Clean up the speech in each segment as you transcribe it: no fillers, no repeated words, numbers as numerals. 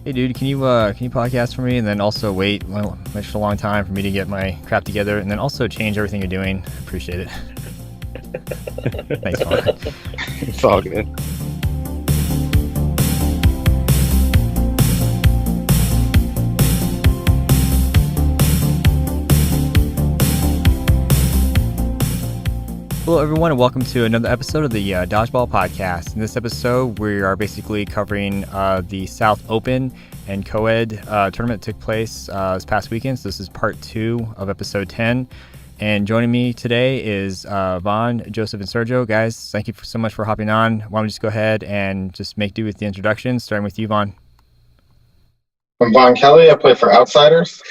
Hey dude, can you podcast for me and then also wait for a long time for me to get my crap together and then also change everything you're doing? Appreciate it. Thanks, Vaughn. It's all good. Hello everyone and welcome to another episode of the Dodgeball Podcast. In this episode, we are basically covering the South Open and COED tournament that took place this past weekend. So this is part 2 of episode 10. And joining me today is Vaughn, Joseph, and Sergio. Guys, thank you so much for hopping on. Why don't we just go ahead and just make do with the introduction, starting with you, Vaughn. I'm Vaughn Kelly. I play for Outsiders.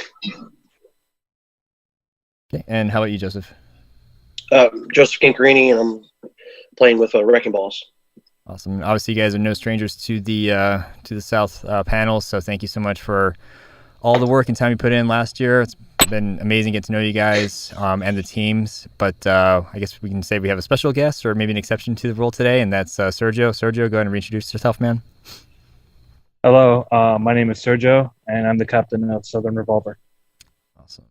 Okay. And how about you, Joseph? Joseph Chincarini, and I'm playing with Wrecking Balls. Awesome. Obviously, you guys are no strangers to the South panel, so thank you so much for all the work and time you put in last year. It's been amazing getting to know you guys and the teams, but I guess we can say we have a special guest or maybe an exception to the rule today, and that's Sergio. Sergio, go ahead and reintroduce yourself, man. Hello, my name is Sergio, and I'm the captain of Southern Revolver. Awesome.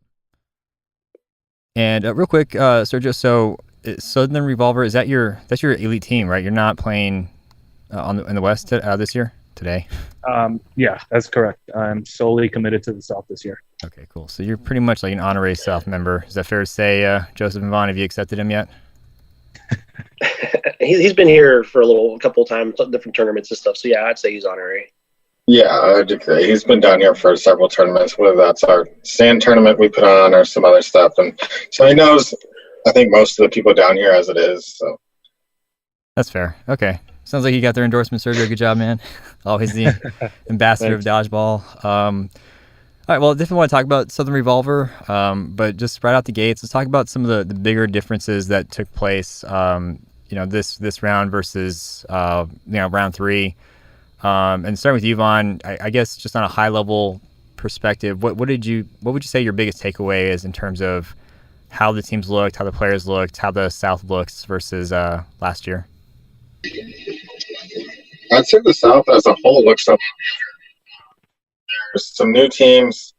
And real quick, Sergio, so Southern Revolver, that's your elite team, right? You're not playing in the West this year, today? Yeah, that's correct. I'm solely committed to the South this year. Okay, cool. So you're pretty much like an honorary South member. Is that fair to say, Joseph and Vaughn? Have you accepted him yet? He's been here for a couple of times, different tournaments and stuff. So yeah, I'd say he's honorary. Yeah, I'd agree. He's been down here for several tournaments, whether that's our sand tournament we put on or some other stuff. And so he knows, I think, most of the people down here as it is. So that's fair. Okay. Sounds like you got their endorsement, Sergio. Good job, man. Always the ambassador of dodgeball. All right, well, I definitely want to talk about Southern Revolver, but just right out the gates, let's talk about some of the bigger differences that took place, this round versus, round 3. And starting with you, Vaughn, I guess just on a high level perspective, what would you say your biggest takeaway is in terms of how the teams looked, how the players looked, how the South looks versus last year? I'd say the South as a whole looks up. There's some new teams,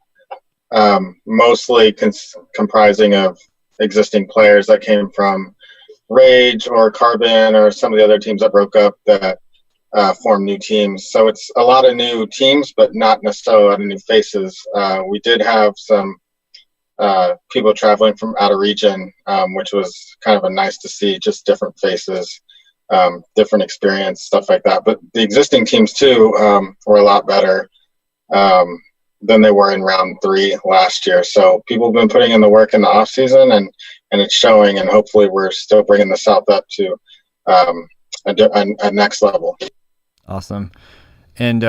mostly comprising of existing players that came from Rage or Carbon or some of the other teams that broke up that form new teams. So it's a lot of new teams, but not necessarily a lot of new faces. We did have some people traveling from out of region, which was kind of nice to see, just different faces, different experience, stuff like that. But the existing teams too were a lot better than they were in round 3 last year. So people have been putting in the work in the off season, and it's showing. And hopefully, we're still bringing the South up to a next level. Awesome. And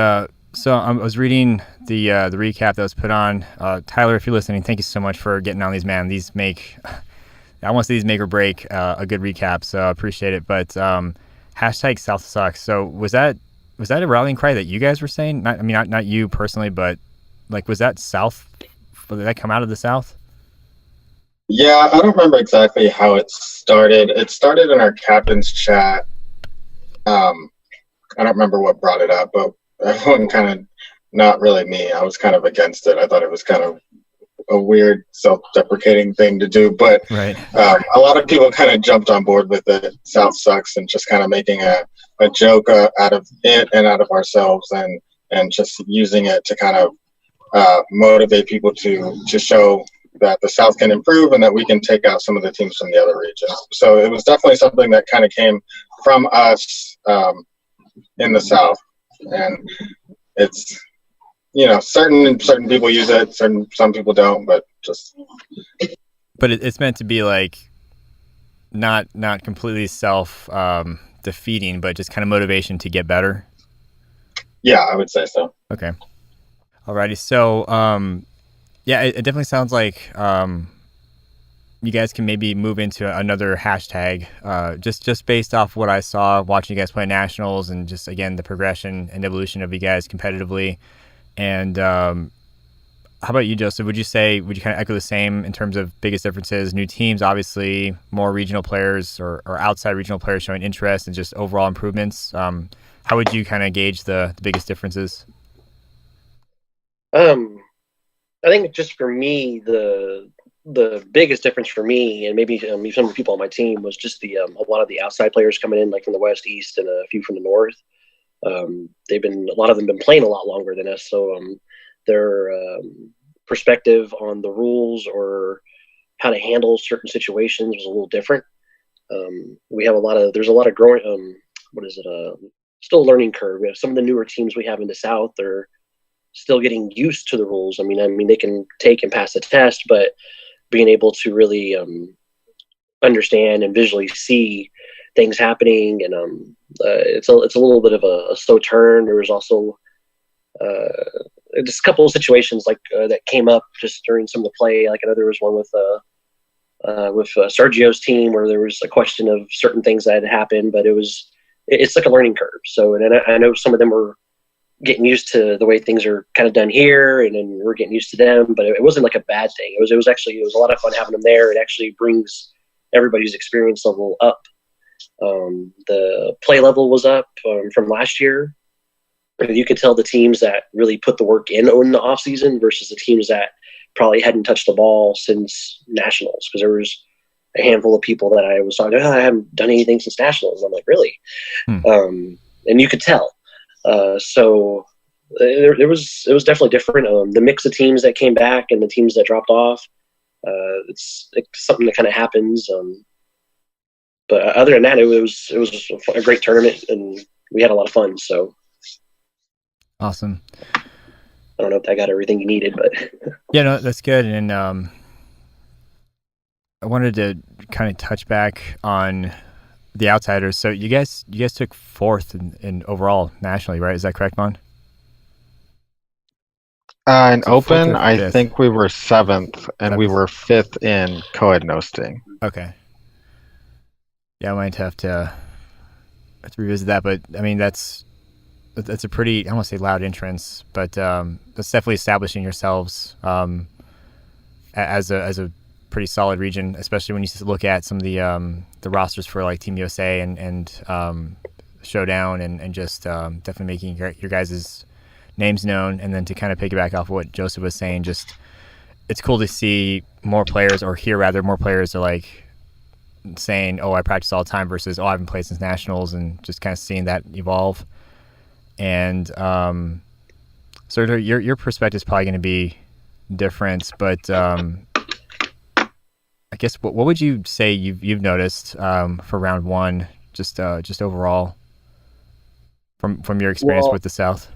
so I was reading the recap that was put on. Tyler, if you're listening, thank you so much for getting on these, man. These make, I want to say these make or break a good recap, so I appreciate it. But hashtag South sucks. So was that a rallying cry that you guys were saying? Not you personally, but like, was that South? Did that come out of the South? Yeah, I don't remember exactly how it started. It started in our captain's chat. I don't remember what brought it up, but everyone kind of, not really me, I was kind of against it. I thought it was kind of a weird self-deprecating thing to do, but right. A lot of people kind of jumped on board with it. South sucks, and just kind of making a joke out of it and out of ourselves, and just using it to kind of motivate people to show that the South can improve and that we can take out some of the teams from the other regions. So it was definitely something that kind of came from us in the South, and it's, certain people use it, some people don't, but it's meant to be like not completely self defeating, but just kind of motivation to get better. Yeah, I would say so. Okay. Alrighty. So yeah, it definitely sounds like you guys can maybe move into another hashtag, just based off what I saw watching you guys play nationals, and just again the progression and evolution of you guys competitively. And how about you, Joseph? Would you kind of echo the same in terms of biggest differences? New teams, obviously, more regional players or outside regional players showing interest, and just overall improvements. How would you kind of gauge the biggest differences? Um, I think just for me, the biggest difference for me, and maybe some of the people on my team, was just the a lot of the outside players coming in, like from the West, East, and a few from the North. A lot of them been playing a lot longer than us, so their perspective on the rules or how to handle certain situations was a little different. There's a lot of growing. What is it? Still a learning curve. We have some of the newer teams we have in the South. They're still getting used to the rules. I mean, they can take and pass the test, but being able to really understand and visually see things happening, and it's a little bit of a slow turn. There was also just a couple of situations that came up just during some of the play. Like I know there was one with Sergio's team where there was a question of certain things that had happened, but it's like a learning curve. So, and I know some of them were getting used to the way things are kind of done here, and then we're getting used to them, but it wasn't like a bad thing. It was a lot of fun having them there. It actually brings everybody's experience level up. The play level was up from last year. You could tell the teams that really put the work in the off season versus the teams that probably hadn't touched the ball since nationals, because there was a handful of people that I was talking, I haven't done anything since nationals. I'm like, really? And you could tell. So it was definitely different. The mix of teams that came back and the teams that dropped off, it's something that kind of happens. But other than that, it was a great tournament, and we had a lot of fun. So awesome. I don't know if I got everything you needed, but yeah, no, that's good. And I wanted to kind of touch back on the outsiders. So you guys took fourth in overall nationally, right? Is that correct, Mon? In So open, fourth or I fifth? think we were seventh, and we Seventh. were fifth in COED Nosting. Okay. Yeah, I might have to revisit that, but I mean that's a pretty, I don't want to say loud entrance, but that's definitely establishing yourselves as a pretty solid region, especially when you look at some of the rosters for like Team USA and Showdown, and just definitely making your guys' names known. And then to kind of piggyback off of what Joseph was saying, just it's cool to see more players, or hear rather more players are like saying, oh, I practice all the time, versus, oh, I haven't played since nationals, and just kind of seeing that evolve. And so your perspective is probably going to be different, but I guess what would you say you've noticed for round one, just overall from your experience with the South?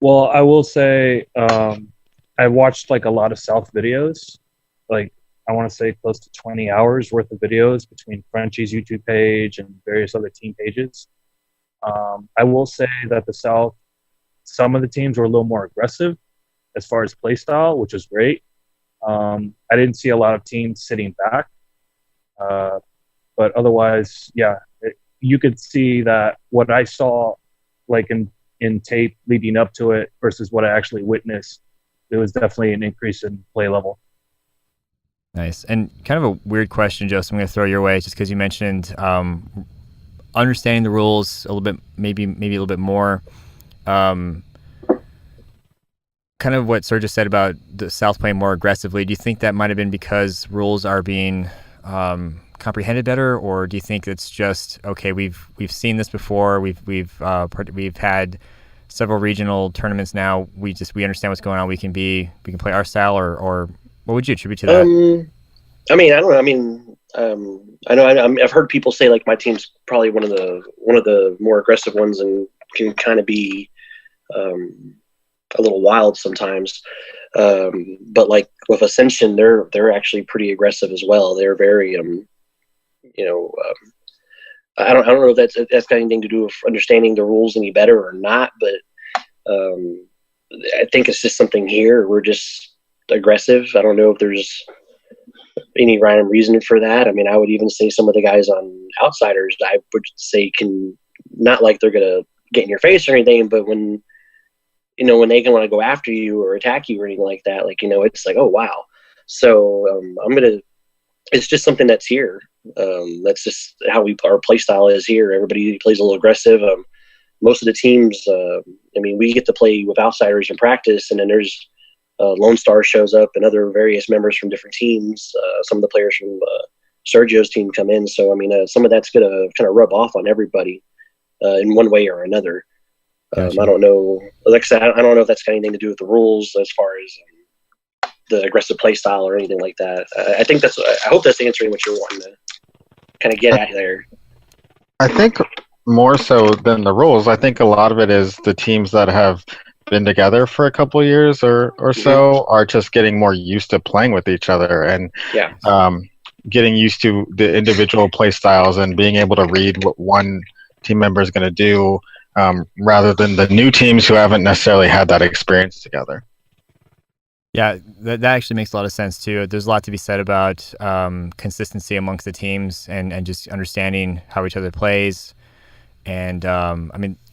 Well, I will say I watched like a lot of South videos. Like I want to say close to 20 hours worth of videos between Frenchie's YouTube page and various other team pages. I will say that the South, some of the teams were a little more aggressive as far as play style, which was great. I didn't see a lot of teams sitting back. But otherwise, yeah, you could see that what I saw like in tape leading up to it versus what I actually witnessed, there was definitely an increase in play level. Nice. And kind of a weird question, Joseph, I'm going to throw your way, just because you mentioned understanding the rules a little bit, maybe a little bit more. Kind of what Sergio said about the South playing more aggressively. Do you think that might have been because rules are being comprehended better, or do you think it's just, okay, we've seen this before, we've had several regional tournaments now, we understand what's going on, we can play our style, or what would you attribute to that? I mean, I don't know. I mean, I know I've heard people say like my team's probably one of the more aggressive ones, and can kind of be a little wild sometimes. But like with Ascension, they're actually pretty aggressive as well. They're very I don't know if that's got anything to do with understanding the rules any better or not, but I think it's just something here. We're just aggressive. I don't know if there's any rhyme or reason for that. I mean, I would even say some of the guys on Outsiders, I would say, can not like they're gonna get in your face or anything, but when they can want to go after you or attack you or anything like that, like, it's like, oh wow. So it's just something that's here. That's just how our play style is here. Everybody plays a little aggressive. most of the teams, we get to play with outsiders in practice, and then there's Lone Star shows up and other various members from different teams. Some of the players from Sergio's team come in. So, some of that's going to kind of rub off on everybody in one way or another. Gotcha. I don't know. Like I said, I don't know if that's got anything to do with the rules as far as the aggressive play style or anything like that. I hope that's answering what you're wanting to kind of get at there. I think more so than the rules, I think a lot of it is the teams that have been together for a couple of years or so are just getting more used to playing with each other and getting used to the individual play styles and being able to read what one team member is going to do, rather than the new teams who haven't necessarily had that experience together. Yeah, that actually makes a lot of sense too. There's a lot to be said about consistency amongst the teams and just understanding how each other plays. And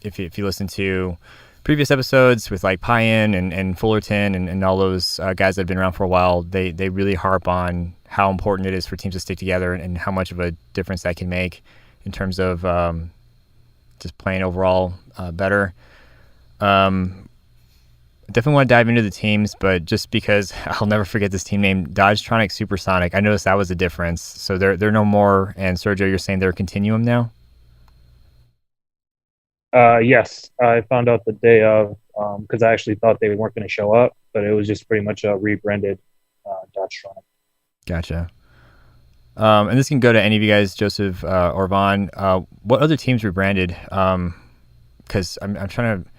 if you listen to previous episodes with like Payan and Fullerton and all those guys that have been around for a while, they really harp on how important it is for teams to stick together and how much of a difference that can make in terms of just playing overall better. Definitely want to dive into the teams, but just because I'll never forget this team name, Dodgetronic Supersonic. I noticed that was a difference. So they're no more. And Sergio, you're saying they're a continuum now? Yes, I found out the day of, because I actually thought they weren't going to show up, but it was just pretty much a rebranded Dodgetronic. Gotcha. And this can go to any of you guys, Joseph or Vaughn. What other teams rebranded? Because I'm trying to.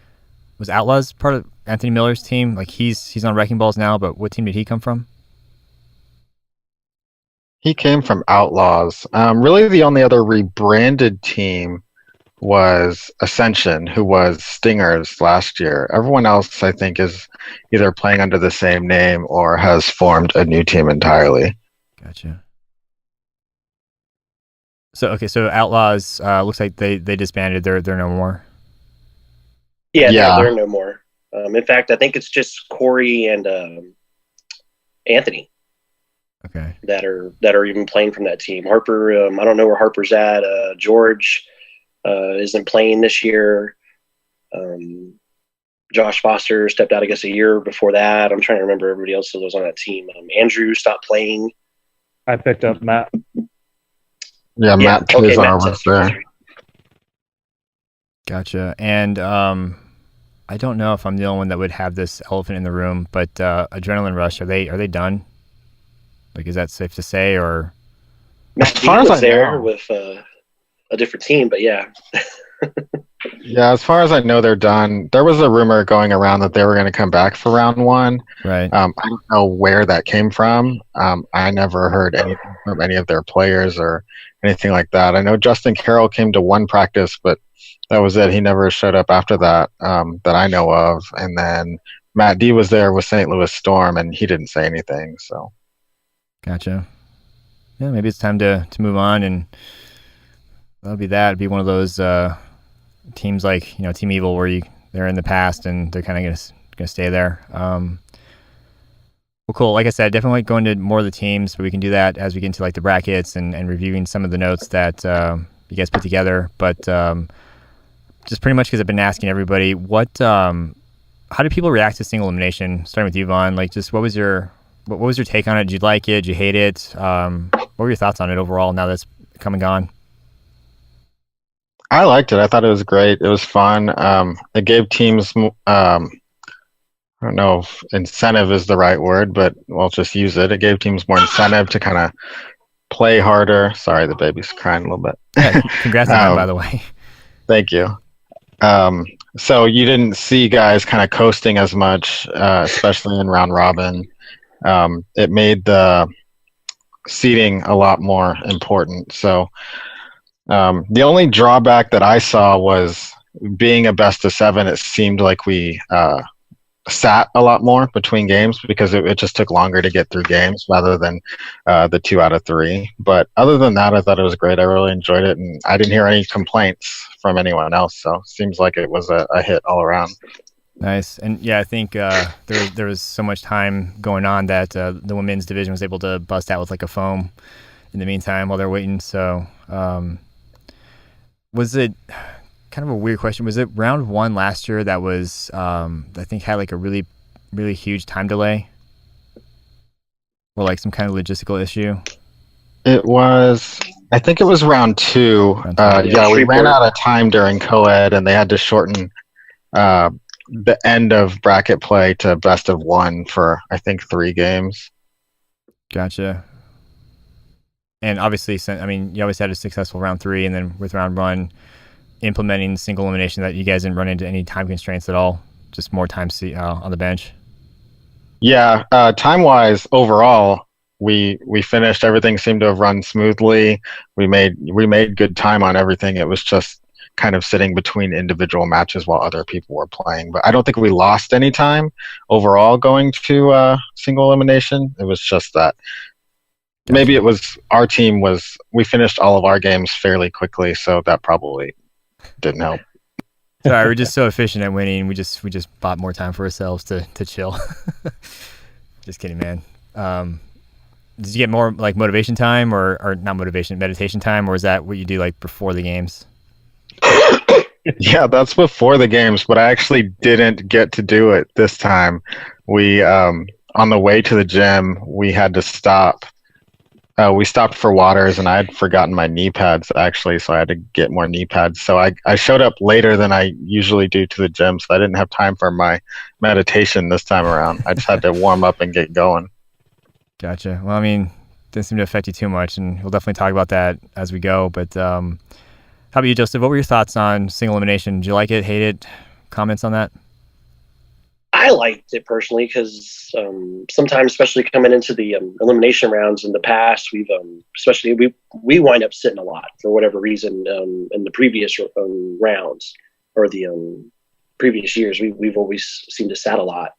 Was Outlaws part of Anthony Miller's team? Like he's on Wrecking Balls now, but what team did he come from? He came from Outlaws. Really, the only other rebranded team was Ascension, who was Stingers last year. Everyone else, I think, is either playing under the same name or has formed a new team entirely. Gotcha. So Outlaws looks like they disbanded. They're no more. Yeah. They're no more. In fact, I think it's just Corey and Anthony. Okay. That are even playing from that team. Harper, I don't know where Harper's at. George isn't playing this year. Josh Foster stepped out, I guess, a year before that. I'm trying to remember everybody else that was on that team. Andrew stopped playing. I picked up Matt. Yeah, Matt plays on our list there. Gotcha. And I don't know if I'm the only one that would have this elephant in the room, but Adrenaline Rush, are they done? Like, is that safe to say, or? Matt D was there with a different team, but yeah. Yeah, as far as I know, they're done. There was a rumor going around that they were going to come back for round one. Right. I don't know where that came from. I never heard anything from any of their players or anything like that. I know Justin Carroll came to one practice, but that was it. He never showed up after that, that I know of. And then Matt D was there with St. Louis Storm, and he didn't say anything. So, gotcha. Yeah, maybe it's time to move on, and that'll be that. It'd be one of those teams like Team Evil, where they're in the past and they're kind of gonna stay there. Well, cool. Like I said, definitely like going into more of the teams, but we can do that as we get into like the brackets and reviewing some of the notes that you guys put together. But just pretty much because I've been asking everybody, how do people react to single elimination? Starting with you, Vaughn. Like, just what was your take on it? Did you like it? Did you hate it? What were your thoughts on it overall now that's come and gone? I liked it. I thought it was great. It was fun. It gave teams, I don't know if incentive is the right word, but we'll just use it. It gave teams more incentive to kind of play harder. Sorry, the baby's crying a little bit. Yeah, congrats on that, by the way. Thank you. So you didn't see guys kind of coasting as much, especially in round robin. It made the seeding a lot more important. So the only drawback that I saw was being a best of 7. It seemed like we sat a lot more between games because it just took longer to get through games rather than the 2 out of 3. But other than that, I thought it was great. I really enjoyed it, and I didn't hear any complaints from anyone else. So it seems like it was a hit all around. Nice. And yeah, I think there was so much time going on that the women's division was able to bust out with like a foam in the meantime while they're waiting. So was it kind of a weird question. Was it round 1 last year that was I think had like a really, really huge time delay, or like some kind of logistical issue? It was, I think it was round 2. Round 2, Yeah, we ran Shreveport. out of time during COED, and they had to shorten the end of bracket play to best of 1 for, I think, 3 games. Gotcha. And obviously, I mean, you always had a successful round 3, and then with round 1, implementing single elimination, that you guys didn't run into any time constraints at all, just more time on the bench. Yeah, time-wise, overall, we finished. Everything seemed to have run smoothly. We made good time on everything. It was just kind of sitting between individual matches while other people were playing. But I don't think we lost any time overall going to single elimination. It was just that maybe it was our team we finished all of our games fairly quickly, so that probably didn't help. Sorry, we're just so efficient at winning. We just bought more time for ourselves to chill. Just kidding, man. Did you get more like motivation time or not motivation, meditation time, or is that what you do like before the games? Yeah, that's before the games, but I actually didn't get to do it this time. We on the way to the gym, we had to stop. We stopped for waters, and I had forgotten my knee pads actually, so I had to get more knee pads. So I showed up later than I usually do to the gym, so I didn't have time for my meditation this time around. I just had to warm up and get going. Gotcha. Well, I mean, didn't seem to affect you too much, and we'll definitely talk about that as we go. But how about you, Joseph? What were your thoughts on single elimination? Did you like it, hate it? Comments on that? I liked it personally because sometimes, especially coming into the elimination rounds in the past, we've especially we wind up sitting a lot for whatever reason in the previous rounds or the previous years. We've always seemed to sat a lot,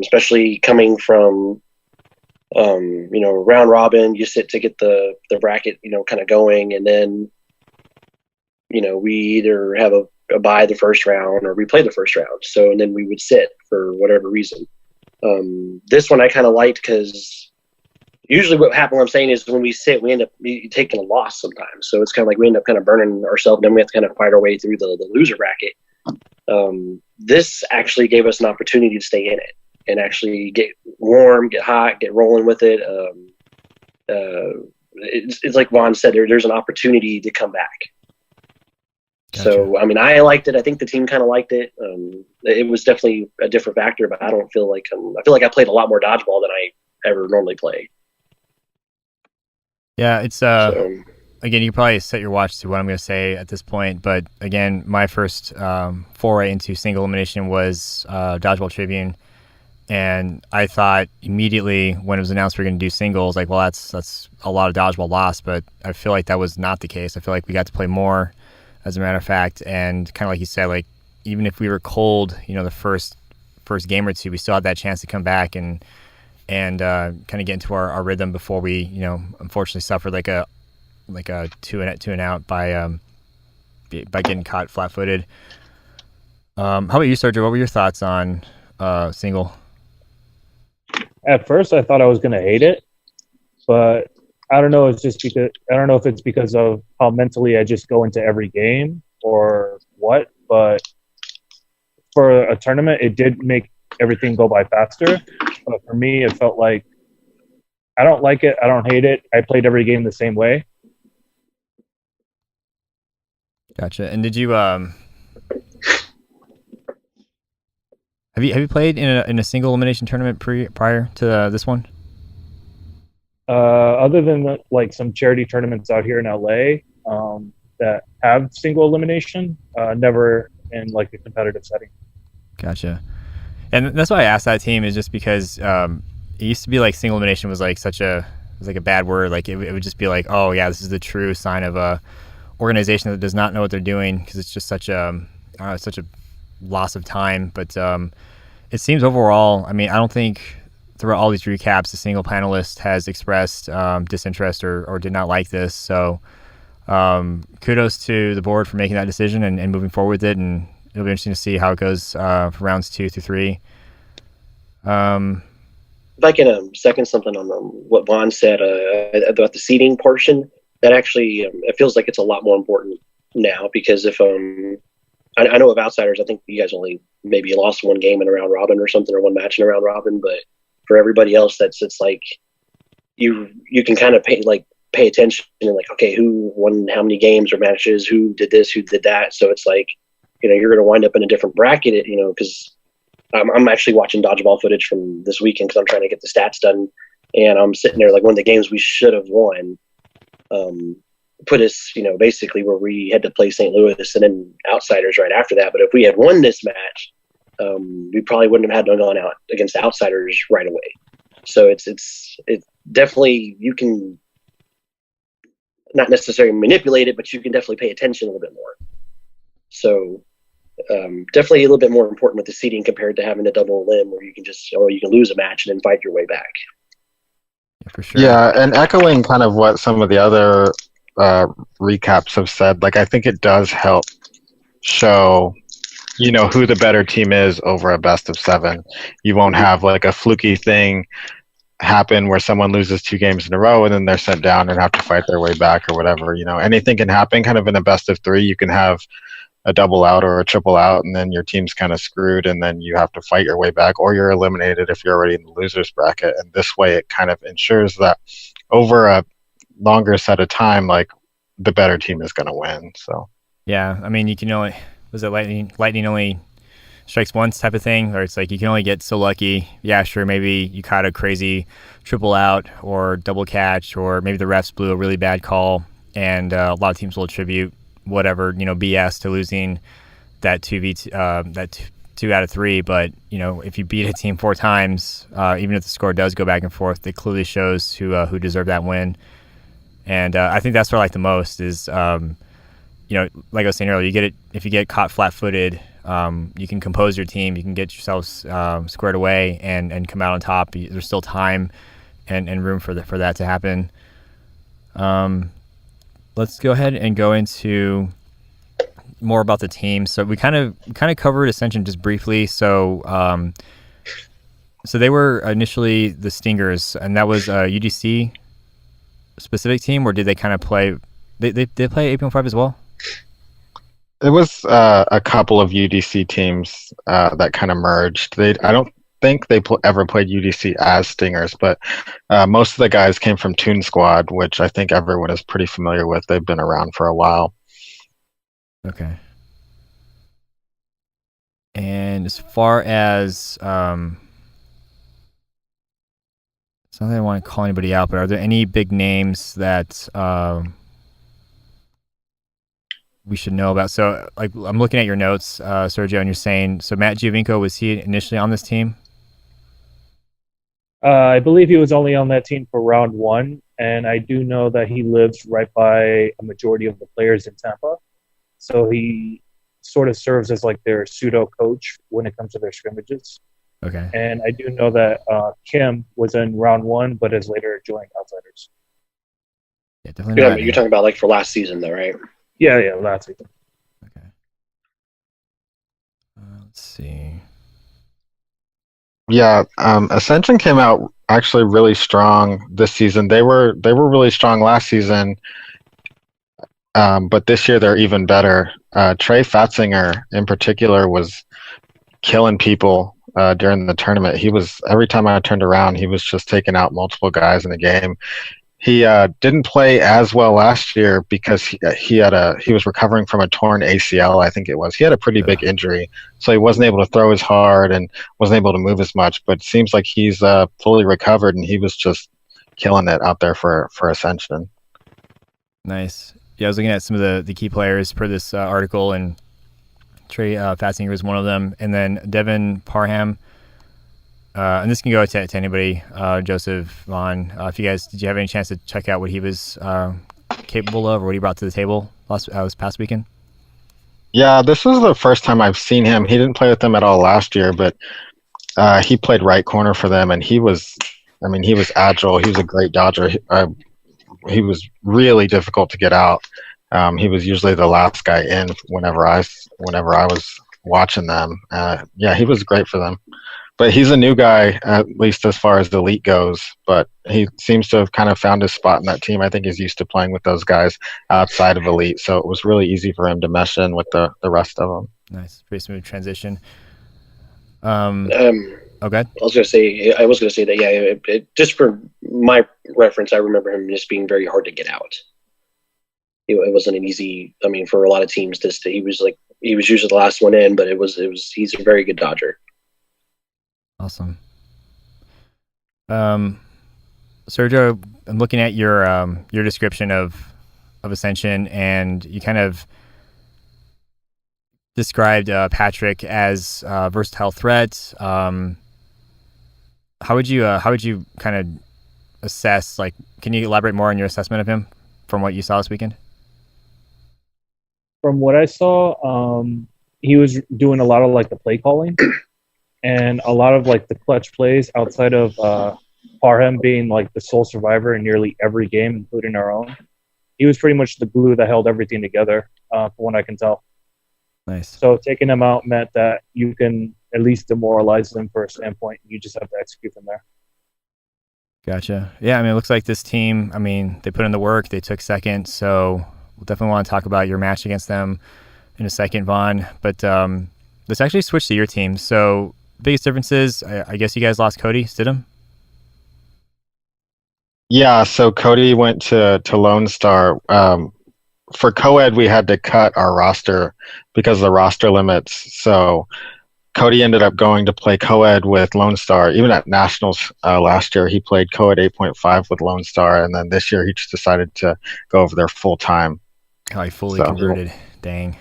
especially coming from round robin. You sit to get the bracket kind of going, and then we either have a bye the first round or we play the first round. So, and then we would sit for whatever reason. This one I kind of liked because usually what happens, what I'm saying is when we sit, we end up taking a loss sometimes. So it's kind of like we end up kind of burning ourselves, and then we have to kind of fight our way through the loser bracket. This actually gave us an opportunity to stay in it and actually get warm, get hot, get rolling with it. It's like Vaughn said, there's an opportunity to come back. Gotcha. So, I mean, I liked it. I think the team kind of liked it. It was definitely a different factor, but I don't feel like I feel like I played a lot more dodgeball than I ever normally play. Yeah, it's again, you probably set your watch to what I'm going to say at this point, but again, my first foray into single elimination was Dodgeball Tribune, and I thought immediately when it was announced we were going to do singles, like, well, that's a lot of dodgeball lost, but I feel like that was not the case. I feel like we got to play more, as a matter of fact, and kind of like you said, like even if we were cold, the first game or two, we still had that chance to come back and kind of get into our rhythm before we, unfortunately suffered like a two and out by getting caught flat-footed. How about you, Sergio? What were your thoughts on single? At first, I thought I was going to hate it, but I don't know. It's just because I don't know if it's because of how mentally I just go into every game or what. But for a tournament, it did make everything go by faster. But for me, it felt like I don't like it. I don't hate it. I played every game the same way. Gotcha. And did you have you played in a single elimination tournament prior to this one? Other than like some charity tournaments out here in LA that have single elimination, never in like a competitive setting. Gotcha. And that's why I asked that team, is just because it used to be like single elimination was like it was like a bad word. Like it would just be like, oh yeah, this is the true sign of a organization that does not know what they're doing, because it's just such a loss of time. But it seems overall, I mean, I don't think throughout all these recaps, a single panelist has expressed disinterest or did not like this. So kudos to the board for making that decision and moving forward with it. And it'll be interesting to see how it goes for rounds 2 through 3. If I can second something on what Vaughn said about the seating portion, that actually it feels like it's a lot more important now, because if I know of Outsiders, I think you guys only maybe lost one game in a round robin or something, or one match in a round robin. But for everybody else, it's like you can kind of pay attention and like, okay, who won how many games or matches, who did this, who did that. So it's like, you're going to wind up in a different bracket, because I'm actually watching dodgeball footage from this weekend because I'm trying to get the stats done. And I'm sitting there like, one of the games we should have won put us, basically where we had to play St. Louis and then Outsiders right after that. But if we had won this match, we probably wouldn't have had to go out against Outsiders right away. So it's definitely, you can not necessarily manipulate it, but you can definitely pay attention a little bit more. So definitely a little bit more important with the seeding compared to having a double limb where you can you can lose a match and then fight your way back. Yeah, for sure. Yeah, and echoing kind of what some of the other recaps have said, like I think it does help show, who the better team is over a best of 7. You won't have like a fluky thing happen where someone loses 2 games in a row and then they're sent down and have to fight their way back or whatever. Anything can happen kind of in a best of 3. You can have a double out or a triple out and then your team's kind of screwed and then you have to fight your way back, or you're eliminated if you're already in the losers bracket. And this way it kind of ensures that over a longer set of time, like the better team is going to win. So yeah, I mean, you can only, was it lightning only strikes once type of thing, or it's like you can only get so lucky. Yeah, sure, maybe you caught a crazy triple out or double catch, or maybe the refs blew a really bad call, and a lot of teams will attribute whatever BS to losing that 2 out of 3. But if you beat a team 4 times, even if the score does go back and forth, it clearly shows who deserved that win. And I think that's what I like the most is, like I was saying earlier, you get it if you get caught flat-footed. You can compose your team, you can get yourselves squared away and come out on top. There's still time and room for that to happen. Let's go ahead and go into more about the team. So we kind of covered Ascension just briefly. So so they were initially the Stingers, and that was a UDC specific team, or did they kind of play? They play 8.5 as well. It was a couple of UDC teams that kind of merged. I don't think they ever played UDC as Stingers, but most of the guys came from Toon Squad, which I think everyone is pretty familiar with. They've been around for a while. Okay. And as far as it's not that I want to call anybody out, but are there any big names that we should know about? So, like, I'm looking at your notes, Sergio, and you're saying, so Matt Giovinco, was he initially on this team? I believe he was only on that team for round 1, and I do know that he lives right by a majority of the players in Tampa. So he sort of serves as like their pseudo coach when it comes to their scrimmages. Okay. And I do know that Kim was in round 1, but has later joined Outsiders. Yeah, definitely. You're talking about like for last season, though, right? Yeah, last season. Okay. Let's see. Yeah, Ascension came out actually really strong this season. They were really strong last season, but this year they're even better. Trey Fatzinger in particular was killing people during the tournament. He was, every time I turned around, he was just taking out multiple guys in the game. He didn't play as well last year because he was recovering from a torn ACL, I think it was. He had a pretty big injury, so he wasn't able to throw as hard and wasn't able to move as much. But it seems like he's fully recovered, and he was just killing it out there for Ascension. Nice. Yeah, I was looking at some of the key players per this article, and Trey Fatzinger was one of them, and then Devin Parham. And this can go to anybody, Joseph, Vaughn. If you guys, did you have any chance to check out what he was capable of, or what he brought to the table this past weekend? Yeah, this was the first time I've seen him. He didn't play with them at all last year, but he played right corner for them, and he was agile. He was a great dodger. He was really difficult to get out. He was usually the last guy in whenever I was watching them. Yeah, he was great for them. But he's a new guy, at least as far as the elite goes. But he seems to have kind of found his spot in that team. I think he's used to playing with those guys outside of elite, so it was really easy for him to mesh in with the rest of them. Nice, pretty smooth transition. Okay. I was gonna say that. Yeah, just for my reference, I remember him just being very hard to get out. It wasn't an easy. I mean, for a lot of teams, he was usually the last one in, but he's a very good dodger. Awesome. Sergio, I'm looking at your description of Ascension, and you kind of described Patrick as a versatile threat. How would you kind of assess? Like, can you elaborate more on your assessment of him from what you saw this weekend? From what I saw, he was doing a lot of like the play calling and a lot of like the clutch plays outside of Parham being like the sole survivor in nearly every game, including our own. He was pretty much the glue that held everything together, from what I can tell. Nice. So taking him out meant that you can at least demoralize them for a standpoint. You just have to execute from there. Gotcha. Yeah, I mean, it looks like this team, I mean, they put in the work. They took second, so we'll definitely want to talk about your match against them in a second, Vaughn. But let's actually switch to your team. So biggest differences, I guess you guys lost COED, Stidham? Yeah, so COED went to Lone Star. For COED, we had to cut our roster because of the roster limits. So COED ended up going to play COED with Lone Star. Even at Nationals last year, he played COED 8.5 with Lone Star, and then this year he just decided to go over there full time. Oh, he fully converted. Dang.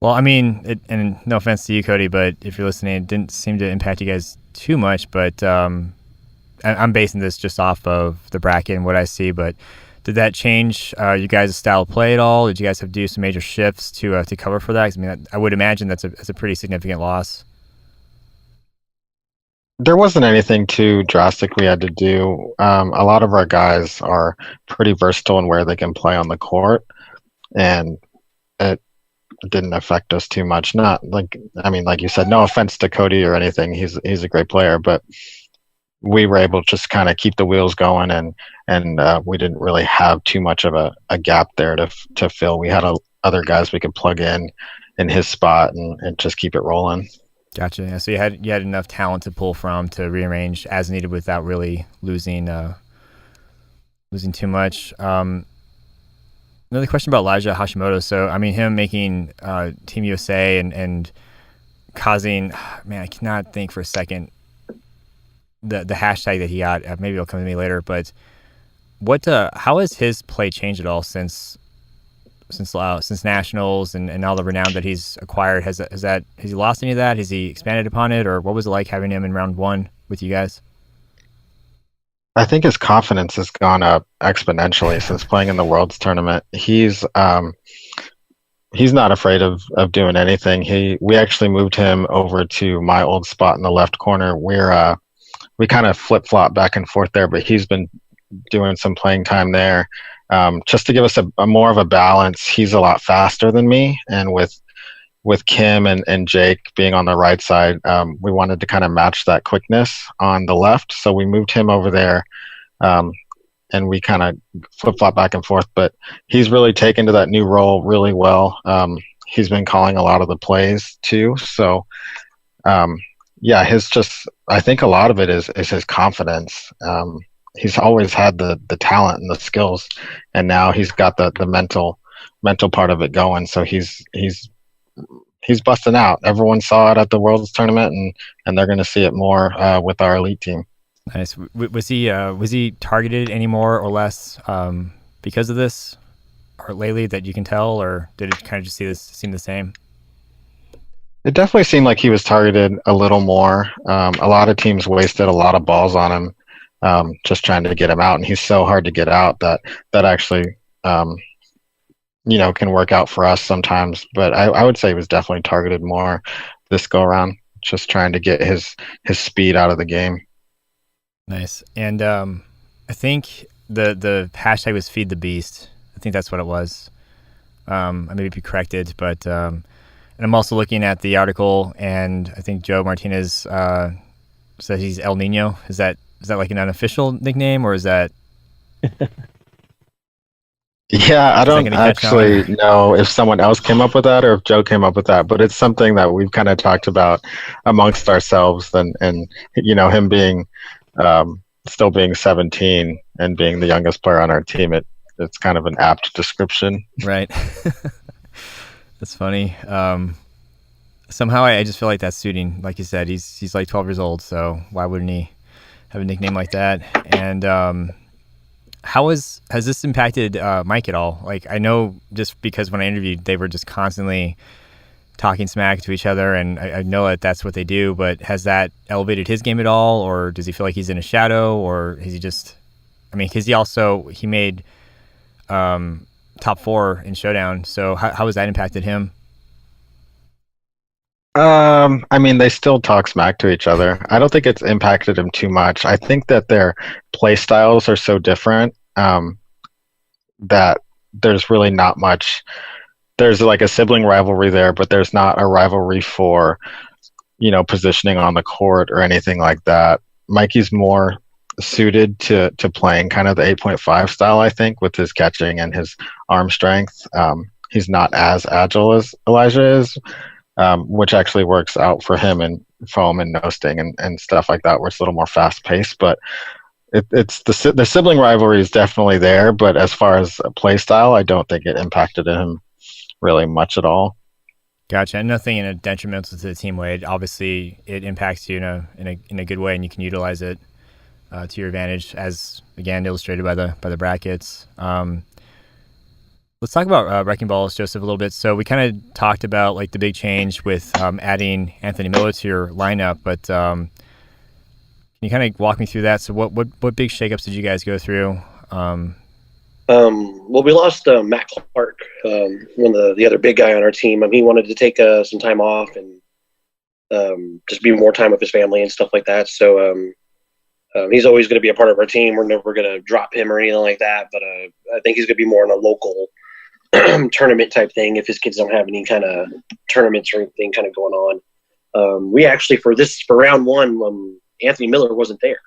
Well, I mean, and no offense to you, COED, but if you're listening, it didn't seem to impact you guys too much. But I'm basing this just off of the bracket and what I see. But did that change you guys' style of play at all? Did you guys have to do some major shifts to cover for that? 'Cause, I mean, I would imagine that's a pretty significant loss. There wasn't anything too drastic we had to do. A lot of our guys are pretty versatile in where they can play on the court, and it didn't affect us too much. Not like, I mean, like you said, no offense to COED or anything. He's a great player, but we were able to just kind of keep the wheels going, and we didn't really have too much of a gap there to fill. We had other guys we could plug in his spot and just keep it rolling. Gotcha. Yeah, so you had enough talent to pull from to rearrange as needed without really losing too much. Another question about Elijah Hashimoto. So I mean, him making Team USA and causing, man, I cannot think for a second the hashtag that he got. Maybe it'll come to me later. But how has his play changed at all since Nationals and all the renown that he's acquired? Has he lost any of that? Has he expanded upon it, or what was it like having him in round one with you guys? I think his confidence has gone up exponentially since playing in the Worlds tournament. He's not afraid of doing anything. We actually moved him over to my old spot in the left corner. We kind of flip flop back and forth there, but he's been doing some playing time there. Just to give us a more of a balance. He's a lot faster than me, and with Kim and Jake being on the right side, we wanted to kind of match that quickness on the left, so we moved him over there, and we kind of flip-flop back and forth, but he's really taken to that new role really well. He's been calling a lot of the plays too, so yeah, I think a lot of it is his confidence. He's always had the talent and the skills, and now he's got the mental part of it going. So he's busting out. Everyone saw it at the Worlds tournament, and they're going to see it more with our elite team. Nice. Was he targeted any more or less because of this, or lately that you can tell, or did it kind of just seem the same? It definitely seemed like he was targeted a little more. A lot of teams wasted a lot of balls on him, just trying to get him out, and he's so hard to get out that actually can work out for us sometimes. But I would say he was definitely targeted more this go around, just trying to get his speed out of the game. Nice. And I think the hashtag was Feed the Beast. I think that's what it was. I may be corrected, but and I'm also looking at the article, and I think Joe Martinez says he's El Nino. Is that like an unofficial nickname, or is that? Yeah, I Is that don't going to catch on? actually know if someone else came up with that or if Joe came up with that, but it's something that we've kind of talked about amongst ourselves. And him being still being 17 and being the youngest player on our team, it's kind of an apt description. Right. That's funny. Somehow I just feel like that's suiting. Like you said, he's like 12 years old, so why wouldn't he have a nickname like that? And has this impacted Mike at all? Like, I know just because when I interviewed, they were just constantly talking smack to each other, and I know that that's what they do. But has that elevated his game at all, or does he feel like he's in a shadow, or is he just? I mean, because he made top 4 in Showdown. So how has that impacted him? I mean, they still talk smack to each other. I don't think it's impacted him too much. I think that their play styles are so different that there's really not much. There's like a sibling rivalry there, but there's not a rivalry for, positioning on the court or anything like that. Mikey's more suited to playing kind of the 8.5 style, I think, with his catching and his arm strength. He's not as agile as Elijah is, which actually works out for him in foam and no sting and stuff like that, where it's a little more fast paced. But it's the sibling rivalry is definitely there. But as far as play style, I don't think it impacted him really much at all. Gotcha. And nothing in a detrimental to the team way. Obviously, it impacts you in a good way, and you can utilize it to your advantage, as again illustrated by the brackets. Let's talk about Wrecking Balls, Joseph, a little bit. So we kind of talked about like the big change with adding Anthony Miller to your lineup, but can you kind of walk me through that? So what big shakeups did you guys go through? Well, we lost Matt Clark, one of the other big guy on our team. He wanted to take some time off and just be more time with his family and stuff like that. So he's always going to be a part of our team. We're never going to drop him or anything like that. But I think he's going to be more in a local tournament type thing if his kids don't have any kind of tournaments or anything kind of going on. We actually, for round 1, Anthony Miller wasn't there.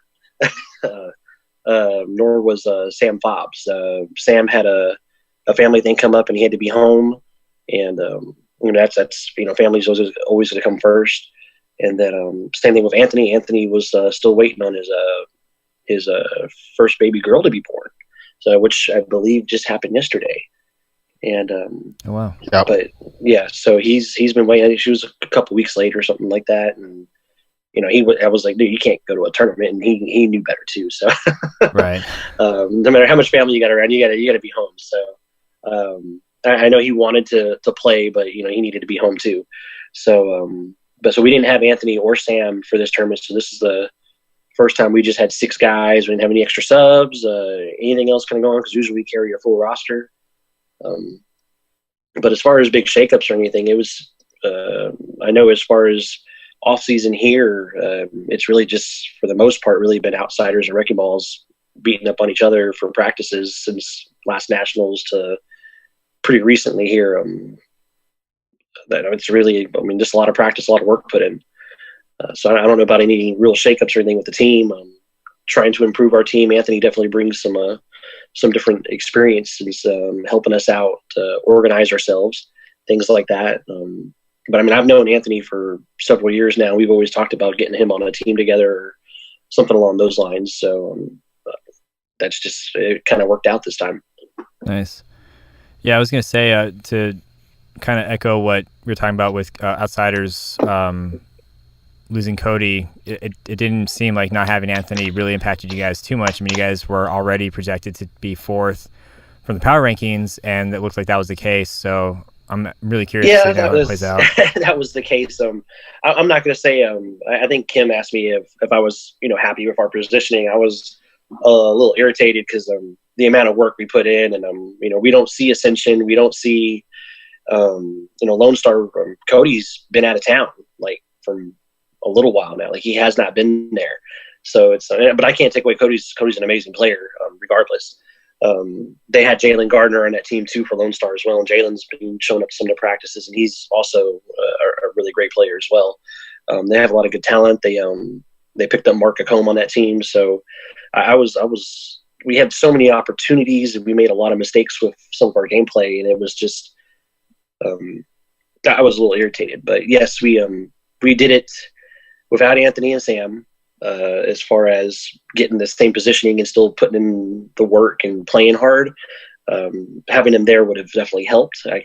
Nor was Sam Fobbs. Sam had a family thing come up and he had to be home, and that's family's always going to come first. And then same thing with Anthony. Anthony was still waiting on his first baby girl to be born, so which I believe just happened yesterday. And oh, wow. Yep. But yeah, so he's been waiting. She was a couple weeks late or something like that, and I was like, dude, you can't go to a tournament, and he knew better too. So right. No matter how much family you got around, you got to be home. So I know he wanted to play, but he needed to be home too. So so we didn't have Anthony or Sam for this tournament. So this is the first time we just had 6 guys. We didn't have any extra subs, anything else kind of going on, because usually we carry a full roster. But as far as big shakeups or anything, it was I know as far as off season here, it's really just for the most part really been outsiders and wrecking balls beating up on each other for practices since last nationals to pretty recently here. That it's really, just a lot of practice, a lot of work put in. So I don't know about any real shakeups or anything with the team. Trying to improve our team. Anthony definitely brings some different experiences, helping us out to organize ourselves, things like that. But I've known Anthony for several years now. We've always talked about getting him on a team together or something along those lines. So that's just, it kind of worked out this time. Nice. Yeah, I was going to say to kind of echo what we were talking about with outsiders losing Cody, it didn't seem like not having Anthony really impacted you guys too much. I mean, you guys were already projected to be 4th from the power rankings, and it looked like that was the case. So I'm really curious to see how it plays out. That was the case. I'm not going to say. I think Kim asked me if I was happy with our positioning. I was a little irritated because the amount of work we put in, and we don't see ascension. We don't see Lone Star. Cody's been out of town like from a little while now. Like he has not been there. So it's. But I can't take away Cody's an amazing player regardless. They had Jalen Gardner on that team too for Lone Star as well, and Jalen's been showing up to some of the practices, and he's also a really great player as well. They have a lot of good talent. They picked up Mark Acombe on that team, so I was we had so many opportunities, and we made a lot of mistakes with some of our gameplay, and it was just I was a little irritated. But yes, we did it without Anthony and Sam. As far as getting the same positioning and still putting in the work and playing hard, having him there would have definitely helped. I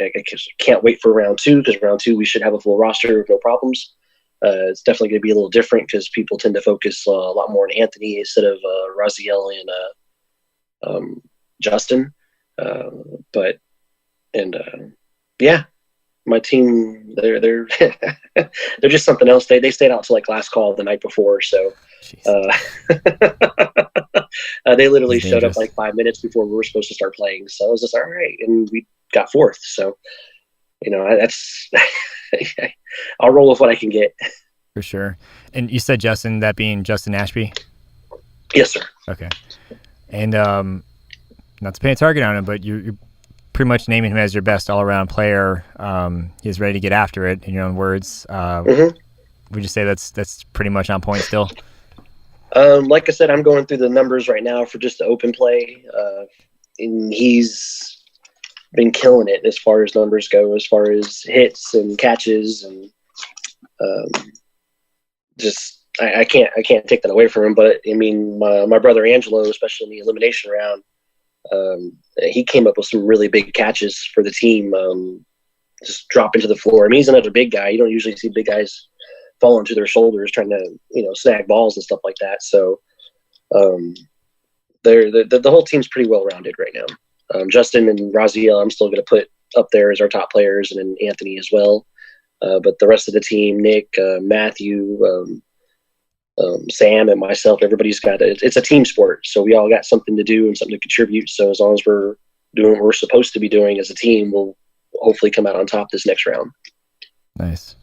can't wait for round 2, because round 2 we should have a full roster with no problems. It's definitely going to be a little different because people tend to focus a lot more on Anthony instead of Raziel and Justin. Yeah, my team, they're they're just something else. They stayed out till like last call the night before, so they literally showed up like 5 minutes before we were supposed to start playing. So I was just all right, and we got 4th. So that's I'll roll with what I can get. For sure. And you said Justin, that being Justin Ashby? Yes, sir. Okay. And not to pay a target on him, but you're pretty much naming him as your best all-around player. He's ready to get after it, in your own words. Would you say that's pretty much on point still? Like I said, I'm going through the numbers right now for just the open play, and he's been killing it as far as numbers go, as far as hits and catches, and I can't take that away from him. But I mean, my brother Angelo, especially in the elimination round, he came up with some really big catches for the team. Just dropping to the floor. I mean, he's another big guy. You don't usually see big guys falling to their shoulders trying to snag balls and stuff like that. So the whole team's pretty well rounded right now. Justin and Raziel, I'm still going to put up there as our top players, and then Anthony as well. But the rest of the team, Nick, Matthew, Sam, and myself, everybody's got it's a team sport. So we all got something to do and something to contribute. So as long as we're doing what we're supposed to be doing as a team, we'll hopefully come out on top this next round. Nice.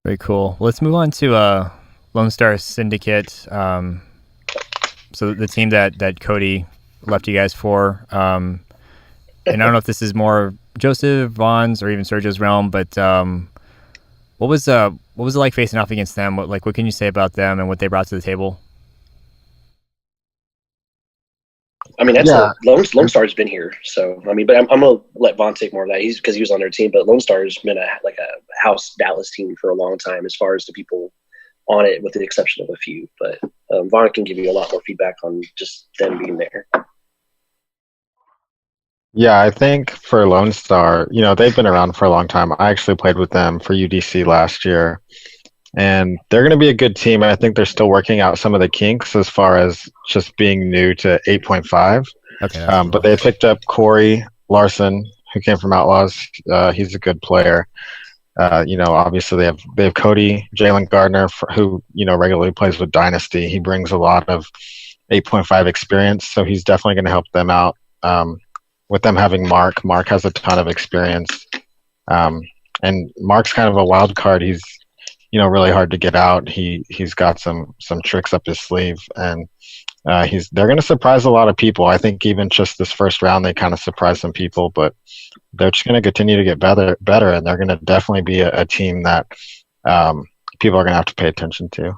Very cool. Well, let's move on to Lone Star Syndicate. So the team that COED left you guys for. And I don't know if this is more Joseph, Vaughn's, or even Sergio's realm, but what was it like facing off against them? What can you say about them and what they brought to the table? I mean, Lone Star's been here, so I mean, but I'm gonna let Vaughn take more of that. Because he was on their team, but Lone Star's been a house Dallas team for a long time, as far as the people on it, with the exception of a few. But Vaughn can give you a lot more feedback on just them being there. Yeah, I think for Lone Star, they've been around for a long time. I actually played with them for UDC last year, and they're going to be a good team. I think they're still working out some of the kinks as far as just being new to 8.5. Okay. But they picked up Corey Larson, who came from Outlaws. He's a good player. Obviously they have Cody, Jalen Gardner, who regularly plays with Dynasty. He brings a lot of 8.5 experience, so he's definitely going to help them out. With them having Mark has a ton of experience, and Mark's kind of a wild card. He's really hard to get out. He's got some tricks up his sleeve, and they're going to surprise a lot of people. I think even just this first round they kind of surprised some people, but they're just going to continue to get better, and they're going to definitely be a team that people are going to have to pay attention to.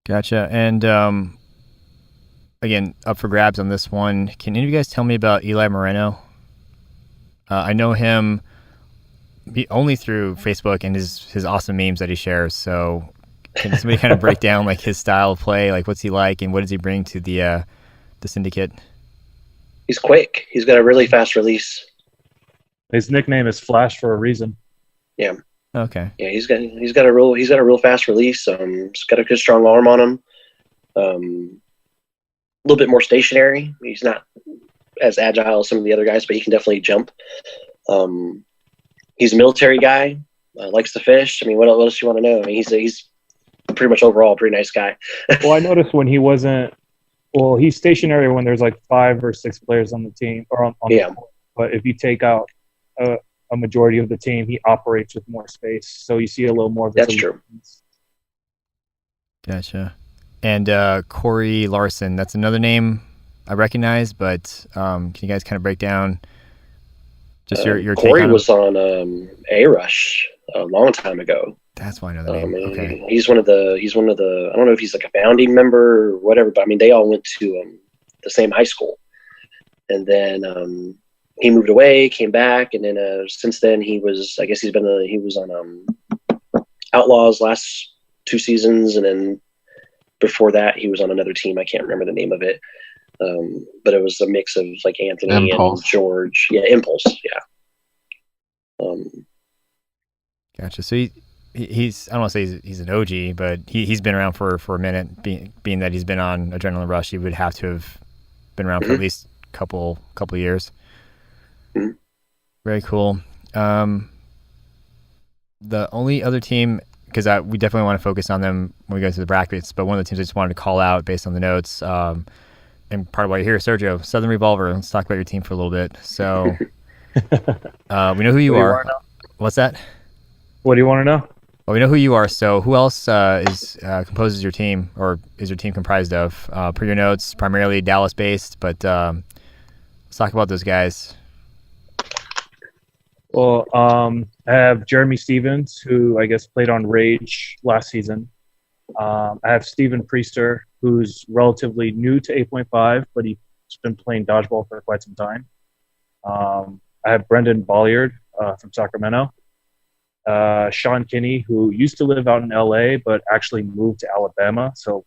Gotcha. And again, up for grabs on this one. Can any of you guys tell me about Eli Moreno? I know him only through Facebook and his awesome memes that he shares. So can somebody kind of break down his style of play? What's he like, and what does he bring to the syndicate? He's quick. He's got a really fast release. His nickname is Flash for a reason. Yeah. Okay. Yeah, he's got a real fast release. He's got a good strong arm on him. A little bit more stationary. He's not as agile as some of the other guys, but he can definitely jump. He's a military guy. Likes to fish. I mean, what else do you want to know? I mean, he's pretty much overall a pretty nice guy. Well, I noticed when he wasn't. Well, he's stationary when there's 5 or 6 players on the team, or on the court. But if you take out a majority of the team, he operates with more space, so you see a little more of his. That's true. Gotcha. And Corey Larson, that's another name I recognize, but can you guys kind of break down just your take on Corey him? was on A-Rush a long time ago. That's why I know the name. Okay. He's one of the I don't know if he's like a founding member or whatever, but I mean they all went to the same high school, and then he moved away, came back, and then since then he was on Outlaws last 2 seasons, and then before that he was on another team. I can't remember the name of it, but it was a mix of like Anthony Impulse. and George. Yeah, Impulse. Yeah. Gotcha. So he's I don't want to say he's an OG, but he's been around for a minute. Being that he's been on Adrenaline Rush, he would have to have been around for at least a couple years. Mm-hmm. Very cool. The only other team, because we definitely want to focus on them when we go to the brackets, but one of the teams I just wanted to call out based on the notes, and part of why you're here, Sergio, Southern Revolver. Let's talk about your team for a little bit. So we know who you are. What's that? What do you want to know? Well, we know who you are. So who else composes your team, or is your team comprised of? Per your notes, primarily Dallas-based, but let's talk about those guys. Well, I have Jeremy Stevens, who I guess played on Rage last season. I have Steven Priester, who's relatively new to 8.5, but he's been playing dodgeball for quite some time. I have Brendan Bolliard from Sacramento. Sean Kinney, who used to live out in LA, but actually moved to Alabama. So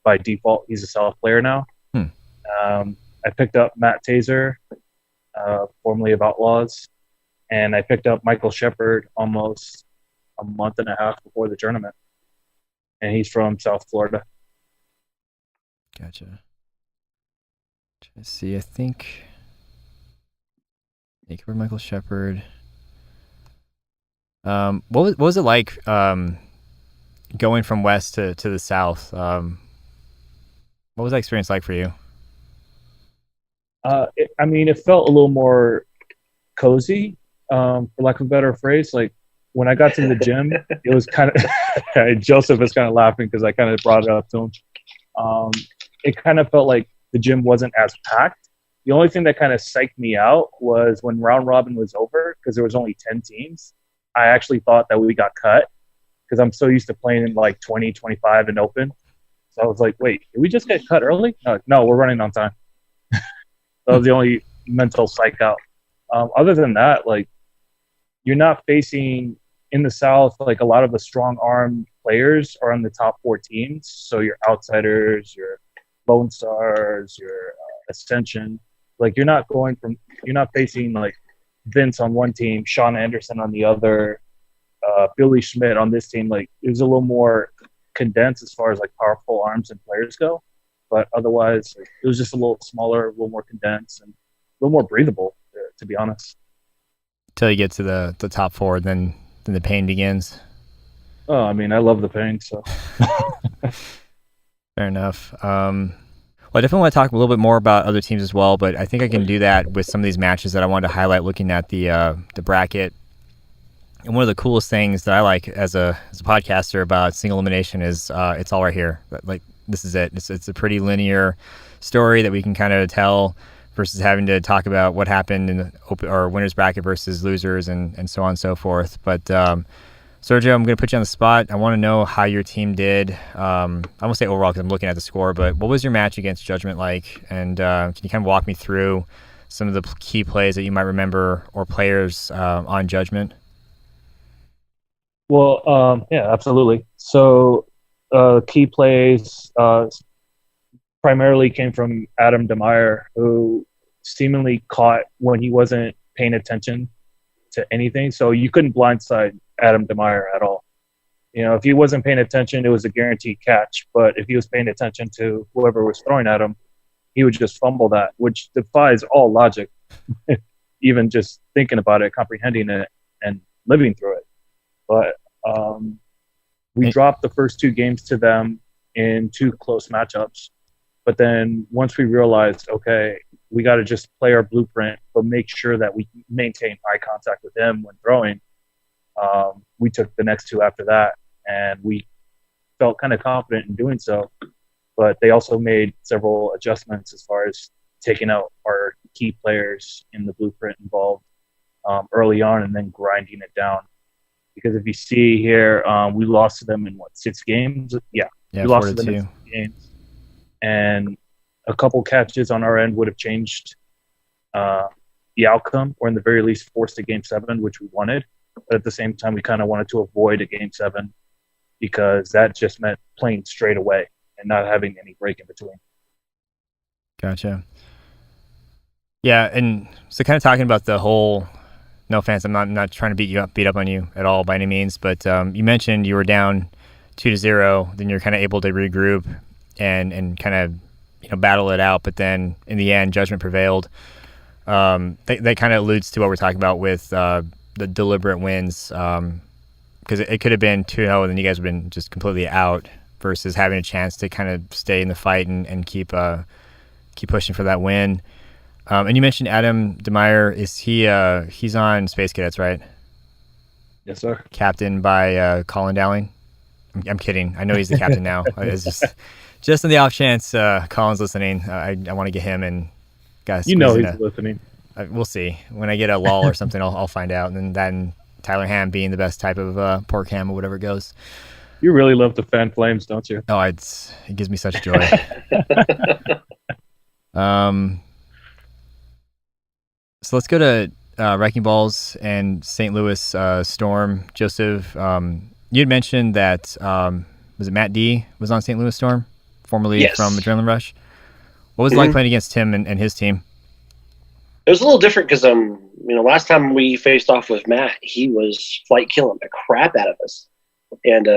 by default, he's a South player now. I picked up Matt Taser, formerly of Outlaws. And I picked up Michael Shepard almost a month and a half before the tournament. And he's from South Florida. Gotcha. Let's see, I think for Michael Shepard. What was it like going from west to the south? What was that experience like for you? It felt a little more cozy. For lack of a better phrase, like when I got to the gym, it was kind of Joseph is kind of laughing because I kind of brought it up to him. It kind of felt like the gym wasn't as packed. The only thing that kind of psyched me out was when round robin was over, because there was only 10 teams. I actually thought that we got cut because I'm so used to playing in like 20, 25 and open. So I was like, wait, did we just get cut early? No, we're running on time. That was the only mental psych out. Other than that, like, you're not facing in the South, like a lot of the strong arm players are on the top 4 teams. So your Outsiders, your Lone Stars, your Ascension, like you're not facing like Vince on one team, Sean Anderson on the other, Billy Schmidt on this team. Like it was a little more condensed as far as like powerful arms and players go. But otherwise, like, it was just a little smaller, a little more condensed, and a little more breathable, to be honest. Till you get to the top 4, then the pain begins. Oh, I mean, I love the pain, so. Fair enough. Well, I definitely want to talk a little bit more about other teams as well, but I think I can do that with some of these matches that I wanted to highlight looking at the bracket. And one of the coolest things that I like as a podcaster about single elimination is it's all right here. Like, this is it. It's a pretty linear story that we can kind of tell versus having to talk about what happened in the winners bracket versus losers and so on and so forth. But Sergio, I'm going to put you on the spot. I want to know how your team did. I won't say overall because I'm looking at the score, but what was your match against Judgment like? And can you kind of walk me through some of the key plays that you might remember or players on Judgment? Well, yeah, absolutely. So key plays primarily came from Adam DeMeyer, who seemingly caught when he wasn't paying attention to anything. So you couldn't blindside Adam DeMeyer at all. You know, if he wasn't paying attention, it was a guaranteed catch. But if he was paying attention to whoever was throwing at him, he would just fumble that, which defies all logic, even just thinking about it, comprehending it, and living through it. But we dropped the first 2 games to them in 2 close matchups. But then once we realized, okay, we got to just play our blueprint, but make sure that we maintain eye contact with him when throwing, we took the next 2 after that, and we felt kind of confident in doing so. But they also made several adjustments as far as taking out our key players in the blueprint involved early on and then grinding it down. because if you see here, we lost to them in 6 games? Yeah, we lost to them in 6 games, and a couple catches on our end would have changed the outcome, or in the very least forced a game 7, which we wanted. But at the same time, we kind of wanted to avoid a game 7 because that just meant playing straight away and not having any break in between. Gotcha. Yeah, and so kind of talking about the whole. No offense, I'm not trying to beat up on you at all by any means, but you mentioned you were down 2-0, then you're kind of able to regroup and kind of battle it out, but then in the end, judgment prevailed. That kind of alludes to what we're talking about with the deliberate wins, because it could have been 2-0, and then you guys would have been just completely out versus having a chance to kind of stay in the fight and keep pushing for that win. And you mentioned Adam DeMeyer. Is he's on Space Cadets, right? Yes, sir. Captain by Colin Dowling. I'm kidding. I know he's the captain now. It's just on the off chance Colin's listening. I want to get him and guys. He's listening. We'll see. When I get a lull or something, I'll find out. And then Tyler Ham being the best type of pork ham or whatever it goes. You really love the fan flames, don't you? Oh, it gives me such joy. So let's go to Wrecking Ballz and St. Louis Storm. Joseph, you had mentioned that was it Matt D was on St. Louis Storm, formerly from Adrenaline Rush. What was it like playing against him and his team? It was a little different because last time we faced off with Matt, he was flight killing the crap out of us, and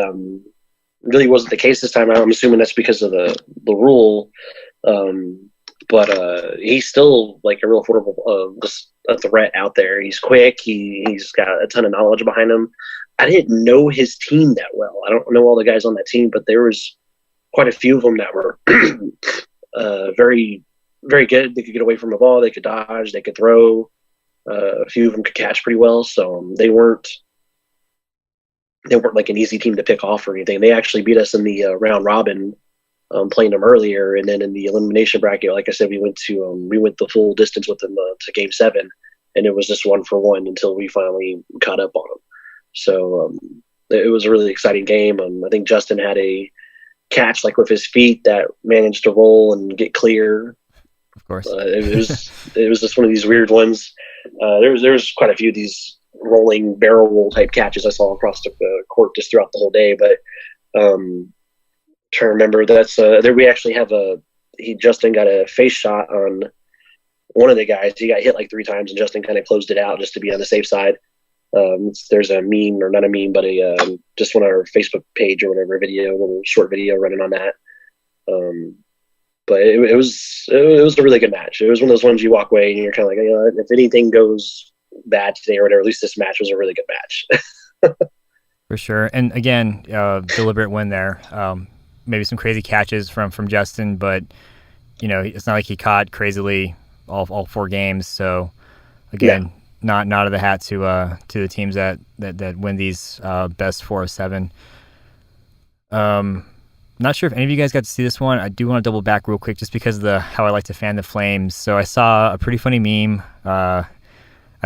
really wasn't the case this time. I'm assuming that's because of the rule. But he's still like a real formidable a threat out there. He's quick. He's got a ton of knowledge behind him. I didn't know his team that well. I don't know all the guys on that team, but there was quite a few of them that were very, very good. They could get away from the ball. They could dodge. They could throw. A few of them could catch pretty well. So they weren't like an easy team to pick off or anything. They actually beat us in the round robin. Playing them earlier, and then in the elimination bracket, like I said, we went the full distance with them to game 7, and it was just 1-for-1 until we finally caught up on them. So it was a really exciting game. I think Justin had a catch like with his feet that managed to roll and get clear. Of course, it was just one of these weird ones. There was quite a few of these rolling barrel roll type catches I saw across the court just throughout the whole day, but. Trying to remember, that's there we actually have Justin got a face shot on one of the guys. He got hit like 3 times, and Justin kind of closed it out just to be on the safe side. There's a meme, or not a meme, but just on our Facebook page or whatever, a little short video running on that. But it was a really good match. It was one of those ones you walk away and you're kind of like, if anything goes bad today or whatever, at least this match was a really good match. For sure. And again, deliberate win there. Maybe some crazy catches from Justin, but it's not like he caught crazily all 4 games. So again, not out of the hat to the teams that win these best 4 of 7. Not sure if any of you guys got to see this one. I do want to double back real quick just because of how I like to fan the flames. So I saw a pretty funny meme. I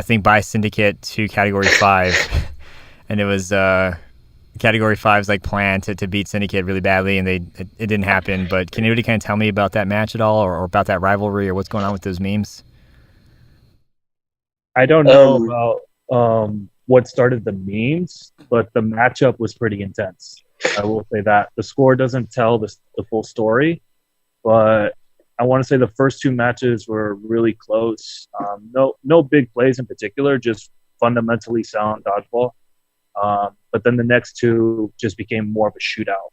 think by Syndicate to Category 5, and it was. Category 5's like plan to beat Syndicate really badly, and it didn't happen. But can anybody kind of tell me about that match at all, or about that rivalry, or what's going on with those memes? I don't know about what started the memes, but the matchup was pretty intense. I will say that. The score doesn't tell the full story, but I want to say the first 2 matches were really close. No big plays in particular, just fundamentally sound dodgeball. But then the next 2 just became more of a shootout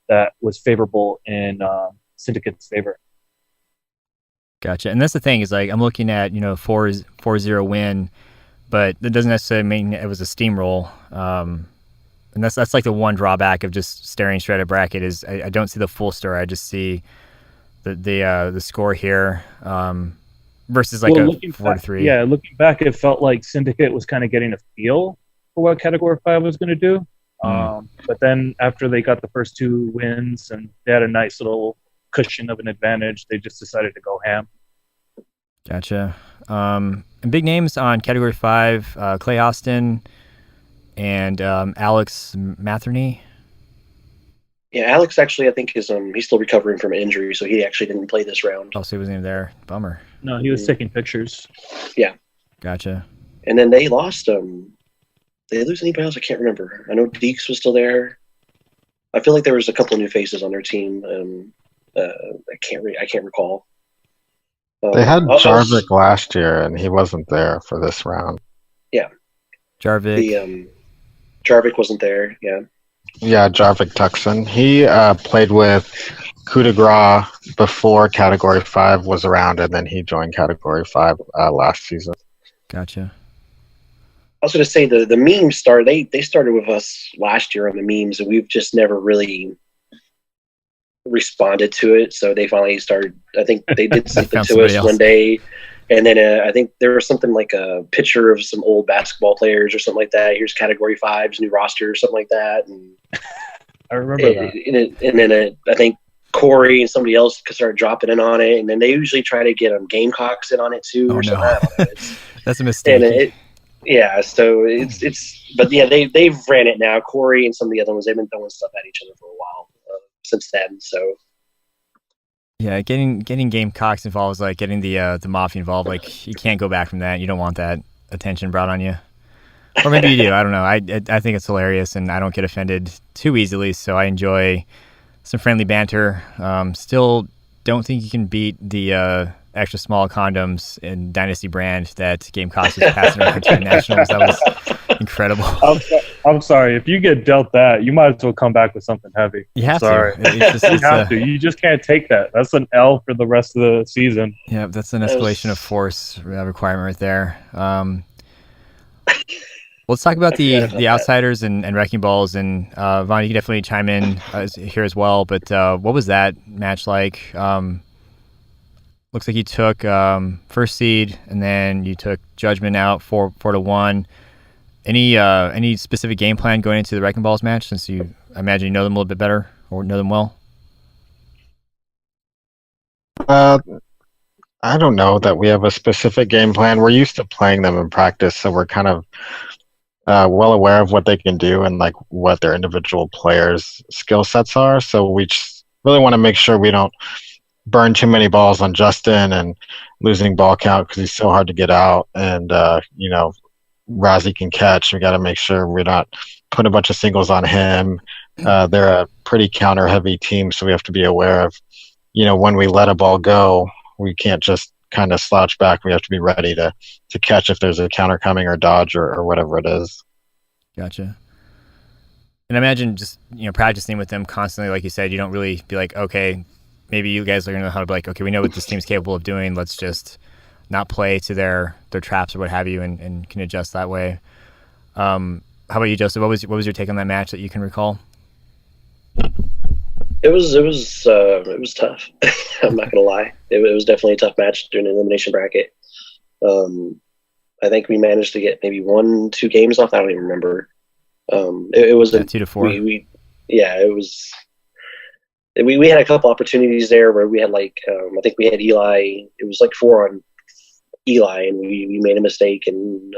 that was favorable in Syndicate's favor. Gotcha. And that's the thing is, like, I'm looking at 4-0 win, but that doesn't necessarily mean it was a steamroll. And that's like the one drawback of just staring straight at bracket is I don't see the full story. I just see the score here versus like a 4-3. Yeah, looking back, it felt like Syndicate was kind of getting a feel for what Category 5 was going to do. But then after they got the first 2 wins and they had a nice little cushion of an advantage, they just decided to go ham. Gotcha. And big names on Category 5, Clay Austin and Alex Matherney. Yeah, Alex actually, I think is he's still recovering from an injury, so he actually didn't play this round. Oh, so he wasn't even there. Bummer. No, he was taking pictures. Yeah. Gotcha. And then they lost. Did they lose anybody else? I can't remember. I know Deeks was still there. I feel like there was a couple of new faces on their team. I can't recall. They had Jarvik last year, and he wasn't there for this round. Yeah. Jarvik. Jarvik wasn't there. Yeah. Yeah, Jarvik Tuxon. He played with Coup de Grace before Category 5 was around, and then he joined Category 5 last season. Gotcha. I was going to say the memes they started with us last year on the memes, and we've just never really responded to it. So they finally started. I think they did something to us one day, and then I think there was something like a picture of some old basketball players or something like that. Here's Category 5's new roster or something like that. And I remember that. And then I think Corey and somebody else started dropping in on it, and then they usually try to get Gamecocks in on it too. Oh, or no. something. That's a mistake. Yeah, so but yeah, they've ran it now. Corey and some of the other ones, they've been throwing stuff at each other for a while since then. So yeah, getting Gamecocks involved is like getting the Mafia involved. Like, you can't go back from that. You don't want that attention brought on you, or maybe you do. I don't know. I think it's hilarious, and I don't get offended too easily. So I enjoy some friendly banter. Still don't think you can beat the extra small condoms in Dynasty brand that Gamecocks was passing around to nationals. That was incredible. I'm sorry. If you get dealt that, you might as well come back with something heavy. You have to. You have to. You just can't take that. That's an L for the rest of the season. Yeah, that's an escalation of force requirement right there. Let's talk about the outsiders and wrecking balls. And Vaughn, you can definitely chime in here as well. But what was that match like? Looks like you took first seed, and then you took Judgment out 4-1. Any specific game plan going into the Wrecking Balls match, since I imagine you know them a little bit better or know them well? I don't know that we have a specific game plan. We're used to playing them in practice, so we're kind of well aware of what they can do and like what their individual players' skill sets are. So we just really want to make sure we don't burn too many balls on Justin and losing ball count because he's so hard to get out. And Razzie can catch. We got to make sure we're not putting a bunch of singles on him. They're a pretty counter-heavy team, so we have to be aware of, when we let a ball go, we can't just kind of slouch back. We have to be ready to catch if there's a counter coming or dodge or whatever it is. Gotcha. And I imagine just, practicing with them constantly, like you said, you don't really be like, okay, maybe you guys are going to know how to be like, okay, we know what this team's capable of doing. Let's just not play to their traps or what have you, and can adjust that way. How about you, Joseph? What was your take on that match that you can recall? It was tough. I'm not gonna lie. It was definitely a tough match during the elimination bracket. I think we managed to get maybe 1-2 games off. I don't even remember. It was 2-4. It was. We had a couple opportunities there where we had I think we had Eli. It was like 4 on Eli, and we made a mistake, and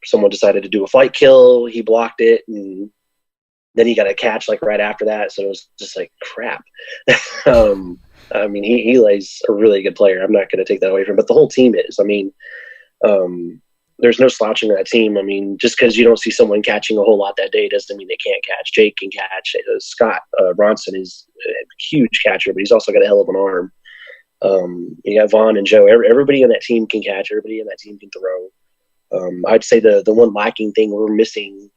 someone decided to do a flight kill. He blocked it, and then he got a catch right after that. So it was just like crap. I mean, Eli's a really good player. I'm not going to take that away from him, but the whole team is. I mean, there's no slouching on that team. I mean, just because you don't see someone catching a whole lot that day doesn't mean they can't catch. Jake can catch. Scott Bronson is a huge catcher, but he's also got a hell of an arm. You got Vaughn and Joe. Everybody on that team can catch. Everybody on that team can throw. I'd say the one lacking thing we're missing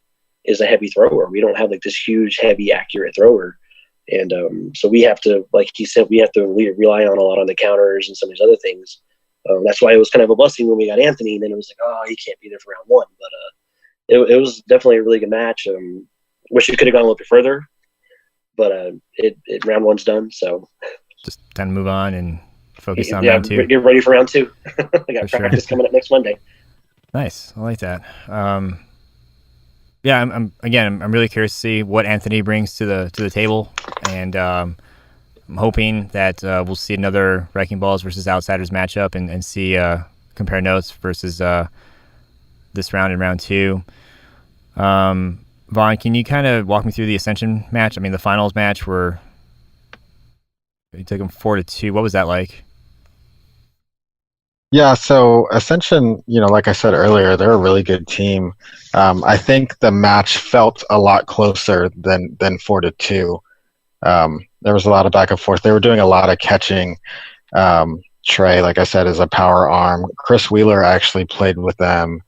is a heavy thrower. We don't have this huge, heavy, accurate thrower. And so we have to, like he said, we have to rely on a lot on the counters and some of these other things. That's why it was kind of a blessing when we got Anthony, and then it was like, oh, he can't be there for round 1. But it was definitely a really good match. Wish it could have gone a little bit further, but round 1's done. So just time to move on and focus on round 2. Get ready for round 2. I got practice coming up next Monday. Nice. I like that. Yeah, I'm really curious to see what Anthony brings to the table, and I'm hoping that we'll see another Wrecking Balls versus Outsiders matchup and see compare notes versus this round and round 2. Vaughn, can you kind of walk me through the Ascension match? I mean, the finals match where you took them 4-2. What was that like? Yeah, so Ascension, like I said earlier, they're a really good team. I think the match felt a lot closer than 4-2. There was a lot of back and forth. They were doing a lot of catching. Trey, like I said, is a power arm. Chris Wheeler actually played with them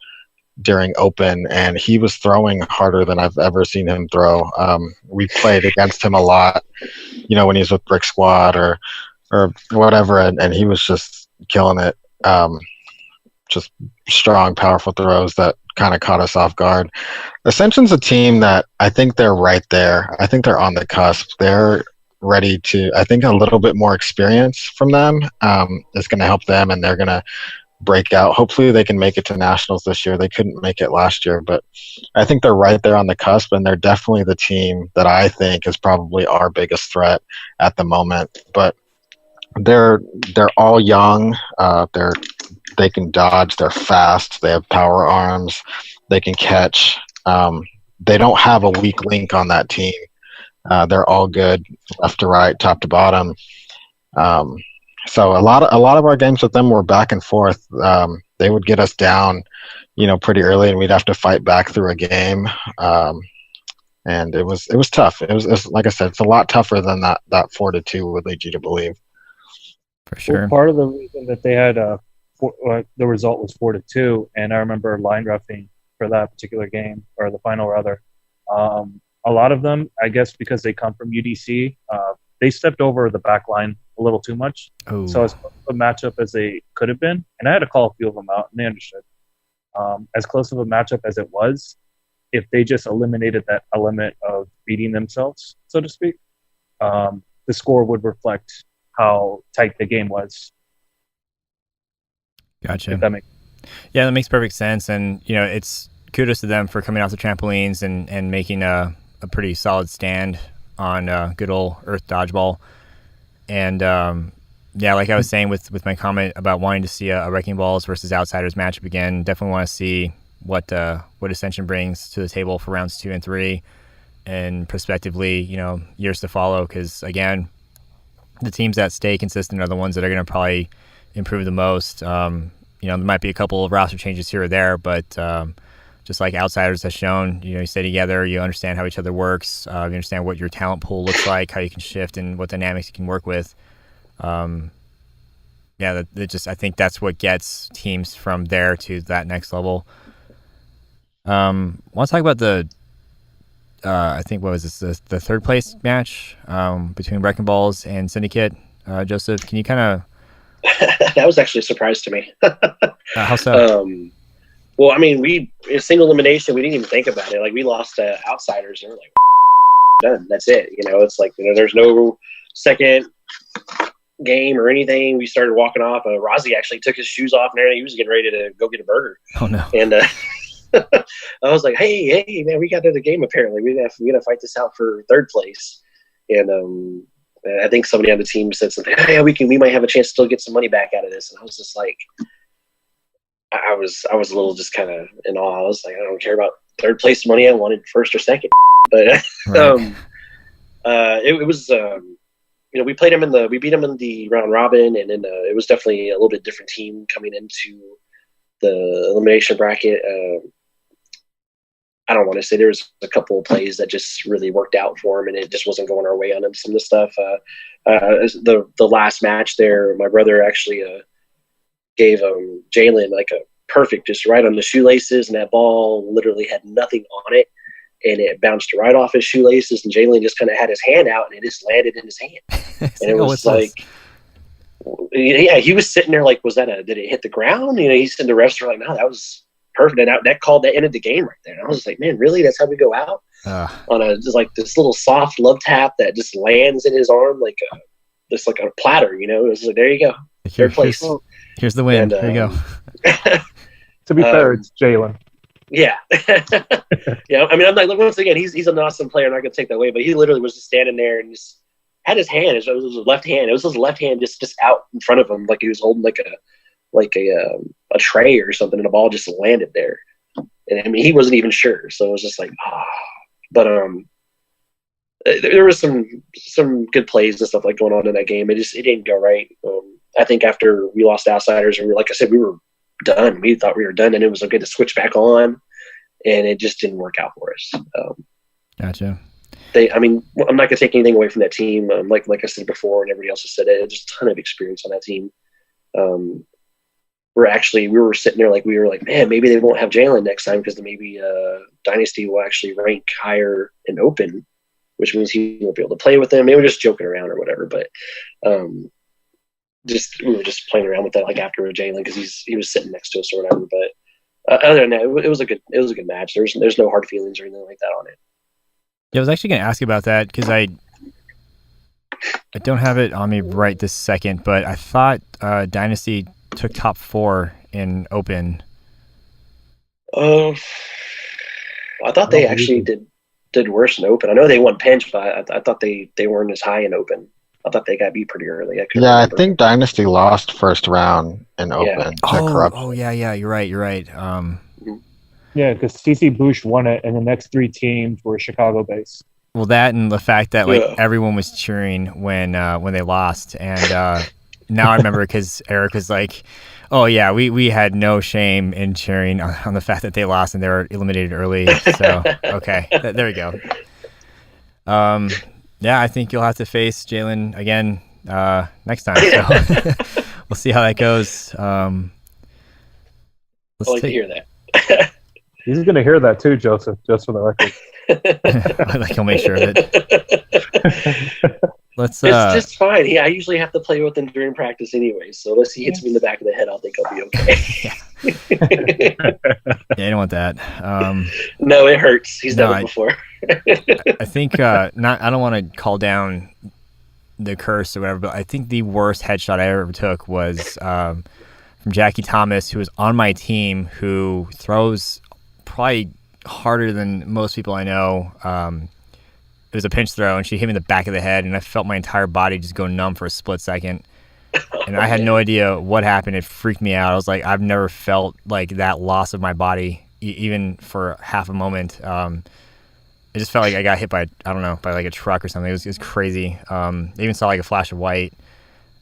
during Open, and he was throwing harder than I've ever seen him throw. We played against him a lot, when he was with Brick Squad or whatever, and he was just killing it. Just strong, powerful throws that kind of caught us off guard. Ascension's a team that I think they're right there. I think they're on the cusp. They're ready to, I think a little bit more experience from them is going to help them, and they're going to break out. Hopefully they can make it to nationals this year. They couldn't make it last year, but I think they're right there on the cusp, and they're definitely the team that I think is probably our biggest threat at the moment. But they're all young. They can dodge. They're fast. They have power arms. They can catch. They don't have a weak link on that team. They're all good, left to right, top to bottom. So a lot of our games with them were back and forth. They would get us down, pretty early, and we'd have to fight back through a game. And it was tough. It was like I said, it's a lot tougher than that 4-2 would lead you to believe. For sure. Well, part of the reason that they had the result was 4-2, and I remember line roughing for that particular game, or the final rather. A lot of them, I guess, because they come from UDC, they stepped over the back line a little too much. Oh. So as close of a matchup as they could have been, and I had to call a few of them out, and they understood. As close of a matchup as it was, if they just eliminated that element of beating themselves, so to speak, the score would reflect how tight the game was. Gotcha. If that makes Yeah, that makes perfect sense. And, it's kudos to them for coming off the trampolines and making a pretty solid stand on good old Earth Dodgeball. And, like I was saying with my comment about wanting to see a Wrecking Balls versus Outsiders matchup again, definitely want to see what Ascension brings to the table for rounds 2 and 3, and prospectively, years to follow. Because, again, the teams that stay consistent are the ones that are going to probably improve the most. There might be a couple of roster changes here or there, but just like Outsiders has shown, you stay together, you understand how each other works, you understand what your talent pool looks like, how you can shift, and what dynamics you can work with. I think that's what gets teams from there to that next level. I want to talk about the I think what was this, the third place match between Wrecking Balls and Syndicate. Joseph, can you kind of that was actually a surprise to me. how so? Well, I mean, we in single elimination, we didn't even think about it. Like, we lost to Outsiders, and we're like, done. That's it. It's like, there's no second game or anything. We started walking off. Rozzy actually took his shoes off and everything. He was getting ready to go get a burger. Oh no! And I was like, hey, man, we got to the game. Apparently, we gotta fight this out for third place. And I think somebody on the team said something. Hey, we might have a chance to still get some money back out of this. And I was just like, I was a little just kind of in awe. I was like, I don't care about third place money. I wanted first or second. But right. it was we beat them in the round robin, and then it was definitely a little bit different team coming into the elimination bracket. I don't want to say there was a couple of plays that just really worked out for him, and it just wasn't going our way on him. Some of the stuff, the last match there, my brother actually gave Jalen like a perfect, just right on the shoelaces, and that ball literally had nothing on it, and it bounced right off his shoelaces, and Jalen just kind of had his hand out, and it just landed in his hand. And it was like, yeah, he was sitting there like, did it hit the ground? He said the refs were like, no, that was perfect, and that ended the game right there. And I was like, man, really? That's how we go out on just like this little soft love tap that just lands in his arm like a platter. It was like, there you go, third place. Here's the win. There you go. To be fair, it's Jalen. Yeah. Yeah. I mean, I'm like, once again, he's an awesome player. I'm not gonna take that away, but he literally was just standing there and just had his hand. It was his left hand. It was his left hand just out in front of him, like he was holding like a tray or something, and the ball just landed there. And I mean, he wasn't even sure. So it was just like, but there was some good plays and stuff like going on in that game. It didn't go right. I think after we lost Outsiders, and like I said, we were done. We thought we were done, and it was okay to switch back on, and it just didn't work out for us. Gotcha. I mean, I'm not gonna take anything away from that team. Like I said before, and everybody else has said it. There's a ton of experience on that team. We were sitting there we were like, man, maybe they won't have Jalen next time because maybe Dynasty will actually rank higher in Open, which means he won't be able to play with them. They were just joking around or whatever, but we were just playing around with that after Jalen because he was sitting next to us or whatever. But other than that, it was a good match. There's no hard feelings or anything like that on it. Yeah, I was actually going to ask you about that because I don't have it on me right this second, but I thought Dynasty took top 4 in Open. I thought they actually did worse in Open. I know they won Pinch, but I thought they weren't as high in Open. I thought they got beat pretty early. I think Dynasty lost first round in Open to Corruption. Oh, yeah, you're right. Yeah, because CC Bush won it, and the next 3 teams were Chicago-based. Well, that and the fact that everyone was cheering when they lost, and now I remember because Eric was like, "Oh yeah, we had no shame in cheering on the fact that they lost and they were eliminated early." So okay, there we go. Yeah, I think you'll have to face Jalen again next time. So we'll see how that goes. I'd like to hear that. He's going to hear that too, Joseph, just for the record. He'll make sure of it. It's just fine. I usually have to play with him during practice anyway, so unless he hits me in the back of the head, I think I'll be okay. Yeah, you don't want that. No, it hurts. He's done it before. I think I don't want to call down the curse or whatever, but I think the worst headshot I ever took was from Jackie Thomas, who was on my team, who throws probably harder than most people I know. It was a pinch throw, and she hit me in the back of the head, and I felt my entire body just go numb for a split second. And I had no idea what happened. It freaked me out. I was like, I've never felt like that loss of my body, even for half a moment. It just felt like I got hit by a truck or something. It was crazy. I even saw a flash of white.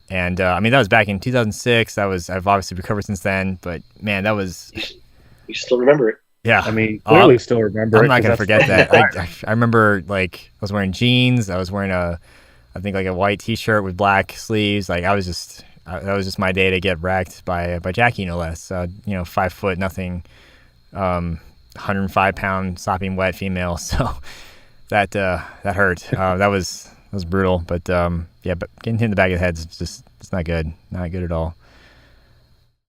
And that was back in 2006. I've obviously recovered since then, but man, that was. You still remember it? Yeah, I mean, clearly still remember. I'm not gonna forget that. I remember I was wearing jeans. I was wearing a white T-shirt with black sleeves. That was just my day to get wrecked by Jackie, no less. 5 foot nothing, 105 pound sopping wet female. So that hurt. That was brutal. But but getting hit in the back of the head is it's not good. Not good at all.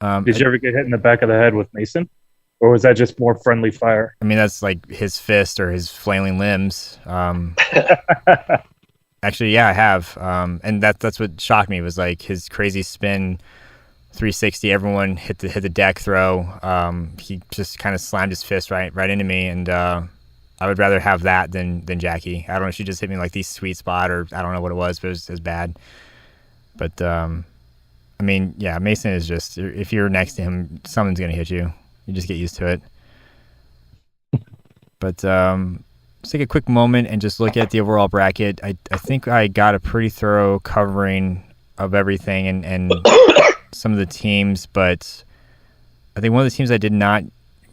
Did you ever get hit in the back of the head with Mason? Or was that just more friendly fire? I mean, that's like his fist or his flailing limbs. Actually, yeah, I have. And that's what shocked me was his crazy spin 360. Everyone hit the deck throw. He just kind of slammed his fist right into me. And I would rather have that than Jackie. I don't know if she just hit me the sweet spot or I don't know what it was, but it was bad. But, I mean, yeah, Mason is just, if you're next to him, someone's going to hit you. You just get used to it. But let's take a quick moment and just look at the overall bracket. I think I got a pretty thorough covering of everything and some of the teams, but I think one of the teams I did not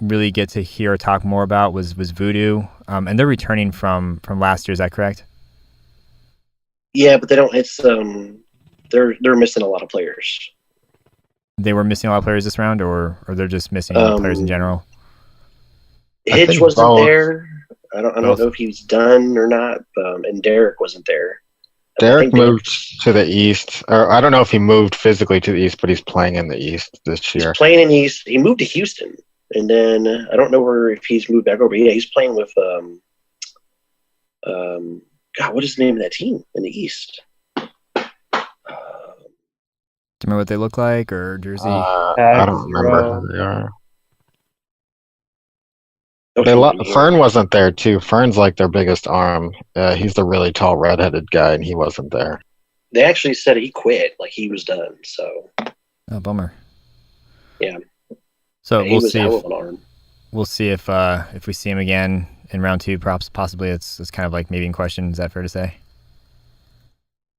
really get to hear or talk more about was Voodoo, and they're returning from last year. Is that correct? Yeah, but they don't. It's they're missing a lot of players. They were missing a lot of players this round, or they're just missing players in general? Hitch wasn't there. I don't know if he was done or not, and Derek wasn't there. Derek moved to the east, or I don't know if he moved physically to the east, but he's playing in the east this year. He's playing in the east. He moved to Houston, and then I don't know if he's moved back over. Yeah, he's playing with God, what is the name of that team in the east? Do you remember what they look like or jersey? I don't remember who they are. Fern wasn't there too. Fern's their biggest arm. He's the really tall redheaded guy, and he wasn't there. They actually said he quit, he was done. So. Oh, bummer. Yeah. So we'll see. we'll see if we see him again in round 2. Perhaps possibly it's kind of like maybe in question. Is that fair to say?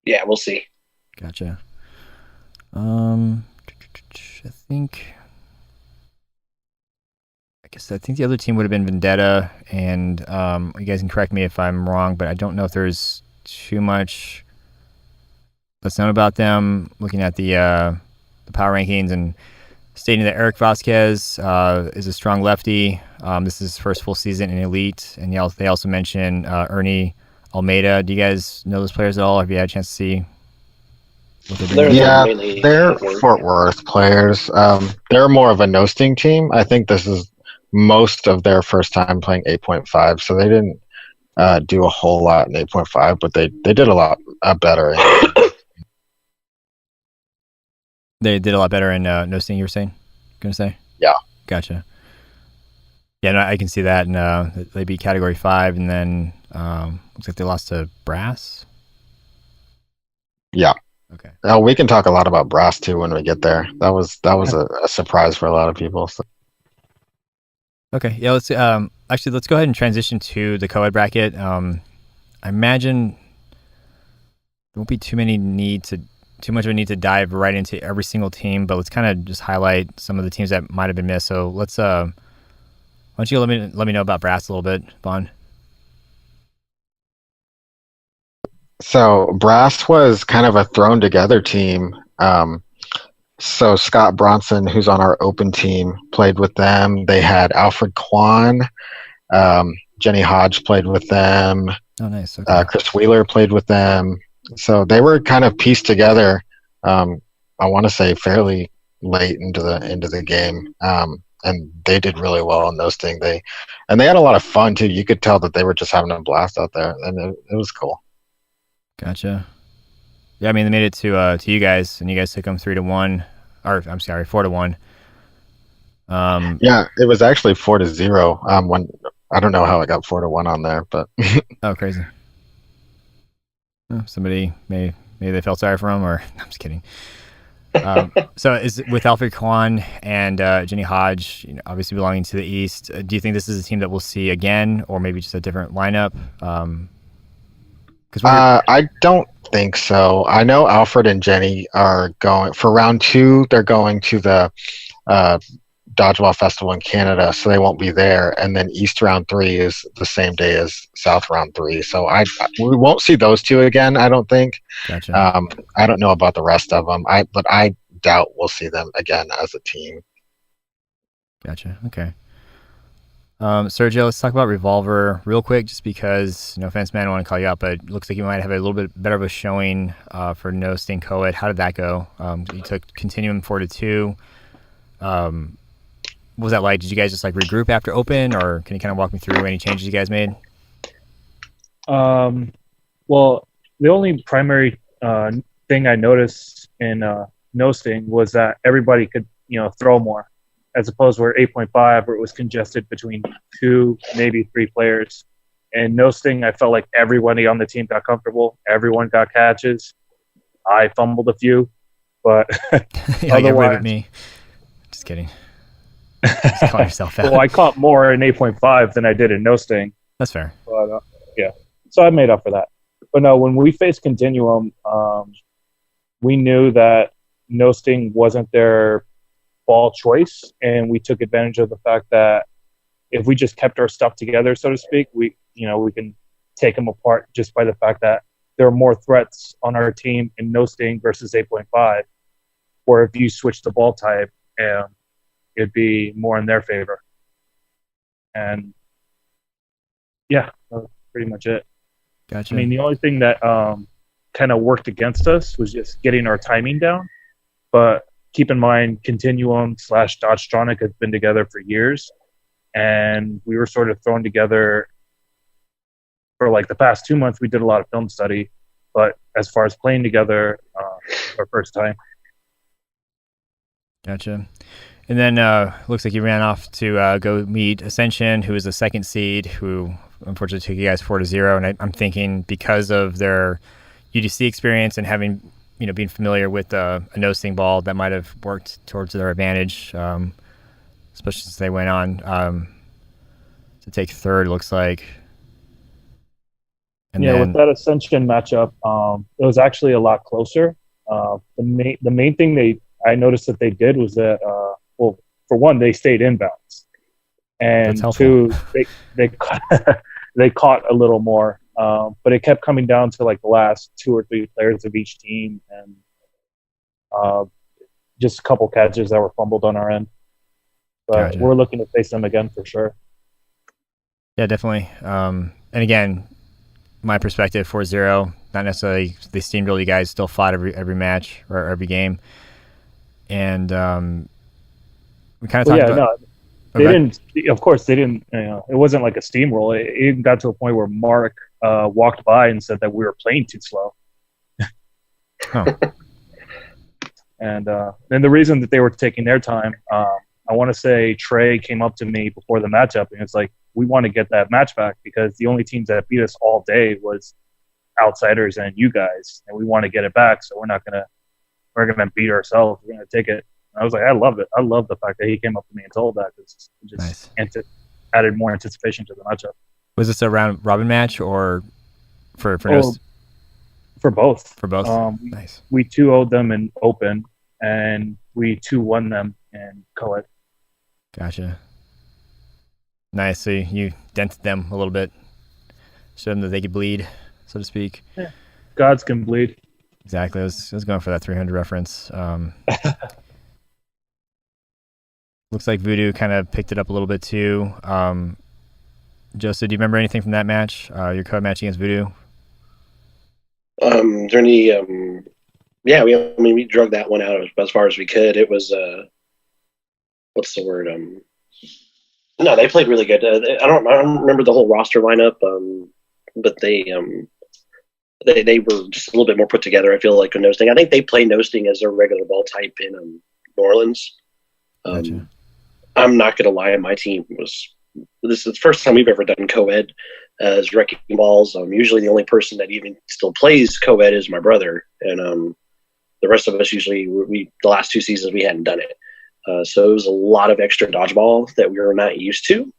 Yeah, we'll see. Gotcha. I think the other team would have been Vendetta, and you guys can correct me if I'm wrong, but I don't know if there's too much that's known about them. Looking at the power rankings and stating that Eric Vasquez is a strong lefty. This is his first full season in Elite, and they also mention Ernie Almeida. Do you guys know those players at all? Have you had a chance to see what they're doing? Yeah, mainly they're Fort Worth players. They're more of a no-sting team. I think this is most of their first time playing 8.5, so they didn't do a whole lot in 8.5, but they did a lot better. They did a lot better in no sting. You were gonna say? Yeah. Gotcha. Yeah, no, I can see that. And they beat Category 5, and then looks like they lost to Brass. Yeah. Okay. We can talk a lot about Brass too when we get there. That was a surprise for a lot of people. So. Okay. Yeah. Let's let's go ahead and transition to the COED bracket. I imagine there won't be too much of a need to dive right into every single team, but let's kind of just highlight some of the teams that might have been missed. So let's why don't you let me know about Brass a little bit, Vaughn? So Brass was kind of a thrown together team. So Scott Bronson, who's on our open team, played with them. They had Alfred Kwan, Jenny Hodge played with them. Oh, nice. Okay. Chris Wheeler played with them. So they were kind of pieced together. I want to say fairly late into the game, and they did really well in those things. They had a lot of fun too. You could tell that they were just having a blast out there, and it was cool. Gotcha. Yeah, I mean they made it to you guys, and you guys took them 3-1, or I'm sorry, 4-1. Yeah, it was actually 4-0. When I don't know how it got 4-1 on there, but oh, crazy. Somebody maybe they felt sorry for him, or I'm just kidding. So is with Alfred Kwan and Jenny Hodge, obviously belonging to the East, do you think this is a team that we'll see again, or maybe just a different lineup? I don't think so. I know Alfred and Jenny are going for round 2. They're going to the Dodgeball Festival in Canada, so they won't be there. And then East round 3 is the same day as South round 3. So we won't see those two again, I don't think. Gotcha. I don't know about the rest of them. But I doubt we'll see them again as a team. Gotcha. Okay. Sergio, let's talk about Revolver real quick, just because, no offense, man, I don't want to call you out, but it looks like you might have a little bit better of a showing for no sting COED. How did that go? You took Continuum 4-2. What was that like? Did you guys just like regroup after open, or can you kind of walk me through any changes you guys made? Well, the only primary thing I noticed in no sting was that everybody could throw more, as opposed to where 8.5 where it was congested between 2, maybe 3 players. And no sting, I felt like everybody on the team got comfortable. Everyone got catches. I fumbled a few, but yeah, get away with me. Just kidding. Just call yourself out. Well, I caught more in 8.5 than I did in no sting. That's fair. But, yeah, so I made up for that. But no, when we faced Continuum, we knew that no sting wasn't their ball choice, and we took advantage of the fact that if we just kept our stuff together, so to speak, we can take them apart just by the fact that there are more threats on our team in no sting versus 8.5, where if you switch the ball type, it'd be more in their favor. And yeah, that's pretty much it. Gotcha. I mean, the only thing that kind of worked against us was just getting our timing down. But keep in mind, Continuum / Dodgetronic has been together for years, and we were sort of thrown together for like the past 2 months. We did a lot of film study, but as far as playing together, our first time. Gotcha. And then looks like you ran off to go meet Ascension, who is the second seed, who unfortunately took you guys 4-0. And I'm thinking because of their UDC experience and having, being familiar with a no-sting ball, that might have worked towards their advantage, especially since they went on. to take third, looks like. And yeah, then, with that Ascension matchup, it was actually a lot closer. The main thing I noticed that they did was that well, for one, they stayed inbounds, and two, they they caught a little more. But it kept coming down to like the last 2 or 3 players of each team, and just a couple catches that were fumbled on our end. But Gotcha. we're looking to face them again for sure. Yeah, definitely. And again, my perspective, 4-0, not necessarily they steamrolled you guys, still fought every match or every game. And we kind of talked about... No, they didn't. Of course, they didn't. It wasn't like a steamroll. It even got to a point where Mark walked by and said that we were playing too slow. Oh. And the reason that they were taking their time, I want to say Trey came up to me before the matchup and it's like, we want to get that match back because the only teams that beat us all day was Outsiders and you guys, and we want to get it back. So we're gonna beat ourselves. We're gonna take it. And I was like, I love it. I love the fact that he came up to me and told that because it just added more anticipation to the matchup. Was this a round robin match or for For both. For both. Nice. We 2-0'd them in open, and we 2-1 them in COED. Gotcha. Nice. So you dented them a little bit, showed them that they could bleed, so to speak. Yeah. Gods can bleed. Exactly. I was going for that 300 reference. Looks like Voodoo kind of picked it up a little bit too. Joseph, do you remember anything from that match? Your COED match against Voodoo? Is there any? Yeah, we drug that one out as far as we could. It was what's the word? No, they played really good. I don't remember the whole roster lineup, but they were just a little bit more put together. I feel like in Nosting. I think they play Nosting as their regular ball type in New Orleans. Gotcha. I'm not gonna lie, my team was. This is the first time we've ever done COED as Wrecking Ballz. Usually the only person that even still plays COED is my brother, and the rest of us usually the last 2 seasons we hadn't done it. So it was a lot of extra dodgeball that we were not used to.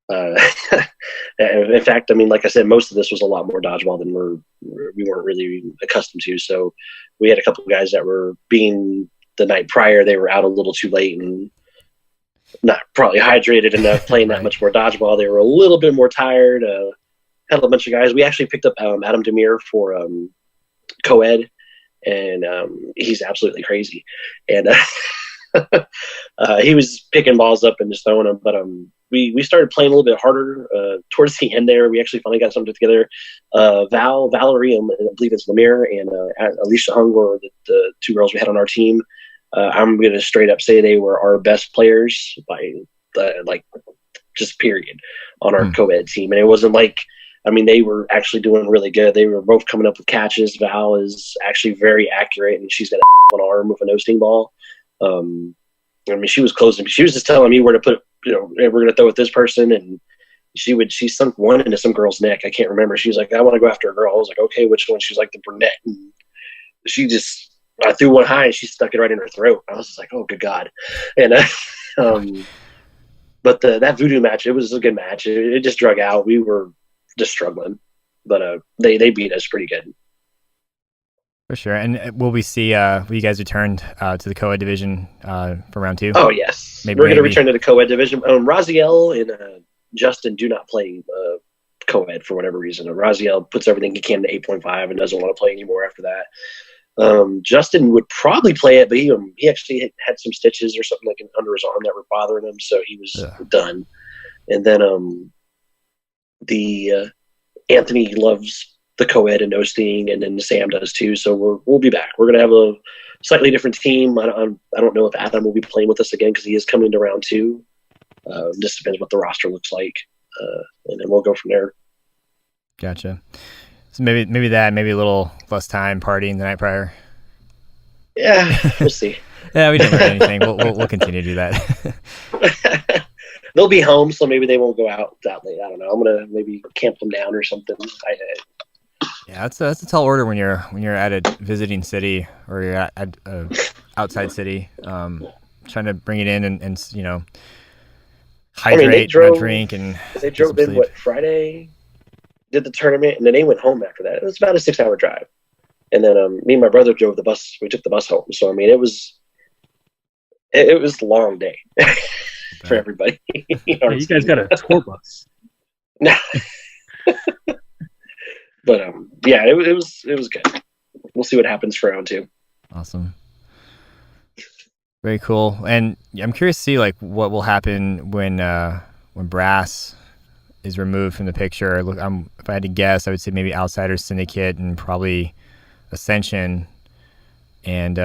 In fact, I mean, like I said, most of this was a lot more dodgeball than we weren't really accustomed to. So we had a couple of guys that were being the night prior, they were out a little too late and not probably hydrated enough playing that much more dodgeball. They were a little bit more tired. Had a bunch of guys. We actually picked up Adam Demir for COED, and he's absolutely crazy. And he was picking balls up and just throwing them. But we started playing a little bit harder towards the end there. We actually finally got something together. Valerie, I believe it's Lemire, and Alicia Hung were the 2 girls we had on our team. I'm going to straight up say they were our best players by just period on our COED team. And it wasn't like, I mean, they were actually doing really good. They were both coming up with catches. Val is actually very accurate, and she's got an arm with a no-sting ball. I mean, she was closing. She was just telling me where to put, we're going to throw with this person. And she sunk one into some girl's neck. I can't remember. She was like, I want to go after a girl. I was like, okay, which one? She was like, the brunette. And I threw one high and she stuck it right in her throat. I was just like, oh, good God. And, but that Voodoo match, it was a good match. It just drug out. We were just struggling, but they beat us pretty good. For sure. And will we see, will you guys return to the COED division for round 2? Oh, yes. We're going to return to the COED division. Raziel and Justin do not play COED for whatever reason. Raziel puts everything he can to 8.5 and doesn't want to play anymore after that. Justin would probably play it, but he actually had some stitches or something like under his arm that were bothering him, so he was done. And then the Anthony loves the COED and no-sting, and then Sam does too. So we'll be back. We're gonna have a slightly different team. I don't know if Adam will be playing with us again because he is coming to round 2. Just depends what the roster looks like, and then we'll go from there. Gotcha. So maybe a little less time partying the night prior. Yeah, we'll see. Yeah, we didn't learn anything. We'll continue to do that. They'll be home, so maybe they won't go out that late. I don't know. I'm gonna maybe camp them down or something. Yeah, that's a tall order when you're at a visiting city or you're at a outside city, trying to bring it in and hydrate, not drink, and they drove in sleep. Friday, did the tournament, and then they went home after that. It was about a 6-hour drive, and then me and my brother drove the bus. We took the bus home. So I mean, it was a long day for everybody. Yeah, you guys got a tour bus. No. But yeah, it was good. We'll see what happens for round 2. Awesome. Very cool. And I'm curious to see like what will happen when Brass is removed from the picture. Look, if I had to guess, I would say maybe Outsiders Syndicate and probably Ascension. And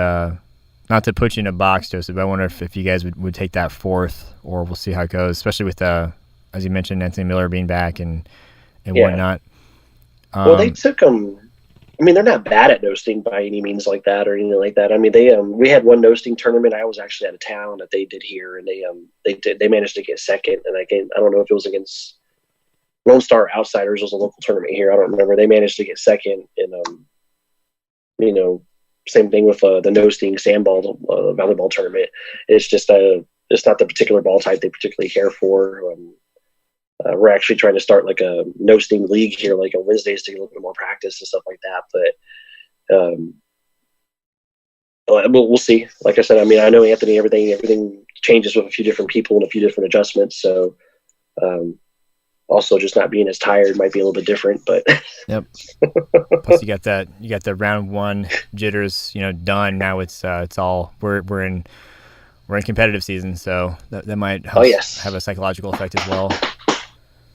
not to put you in a box, Joseph, but I wonder if you guys would take that 4th, or we'll see how it goes, especially with as you mentioned, Anthony Miller being back and whatnot. Well, they took them. I mean, they're not bad at nosting by any means like that or anything like that. I mean, we had one nosting tournament. I was actually out of town that they did here, and they managed to get second. And I don't know if it was against Lone Star Outsiders. It was a local tournament here. I don't remember. They managed to get second, and same thing with the nosting sandball volleyball tournament. It's just it's not the particular ball type they particularly care for. We're actually trying to start like a nosting league here, like on Wednesdays, to get a little bit more practice and stuff like that. But we'll see. Like I said, I mean, I know Anthony, everything changes with a few different people and a few different adjustments. So also just not being as tired might be a little bit different, but yep. Plus you got the round 1 jitters, done. Now it's all we're in competitive season, so that might help have a psychological effect as well.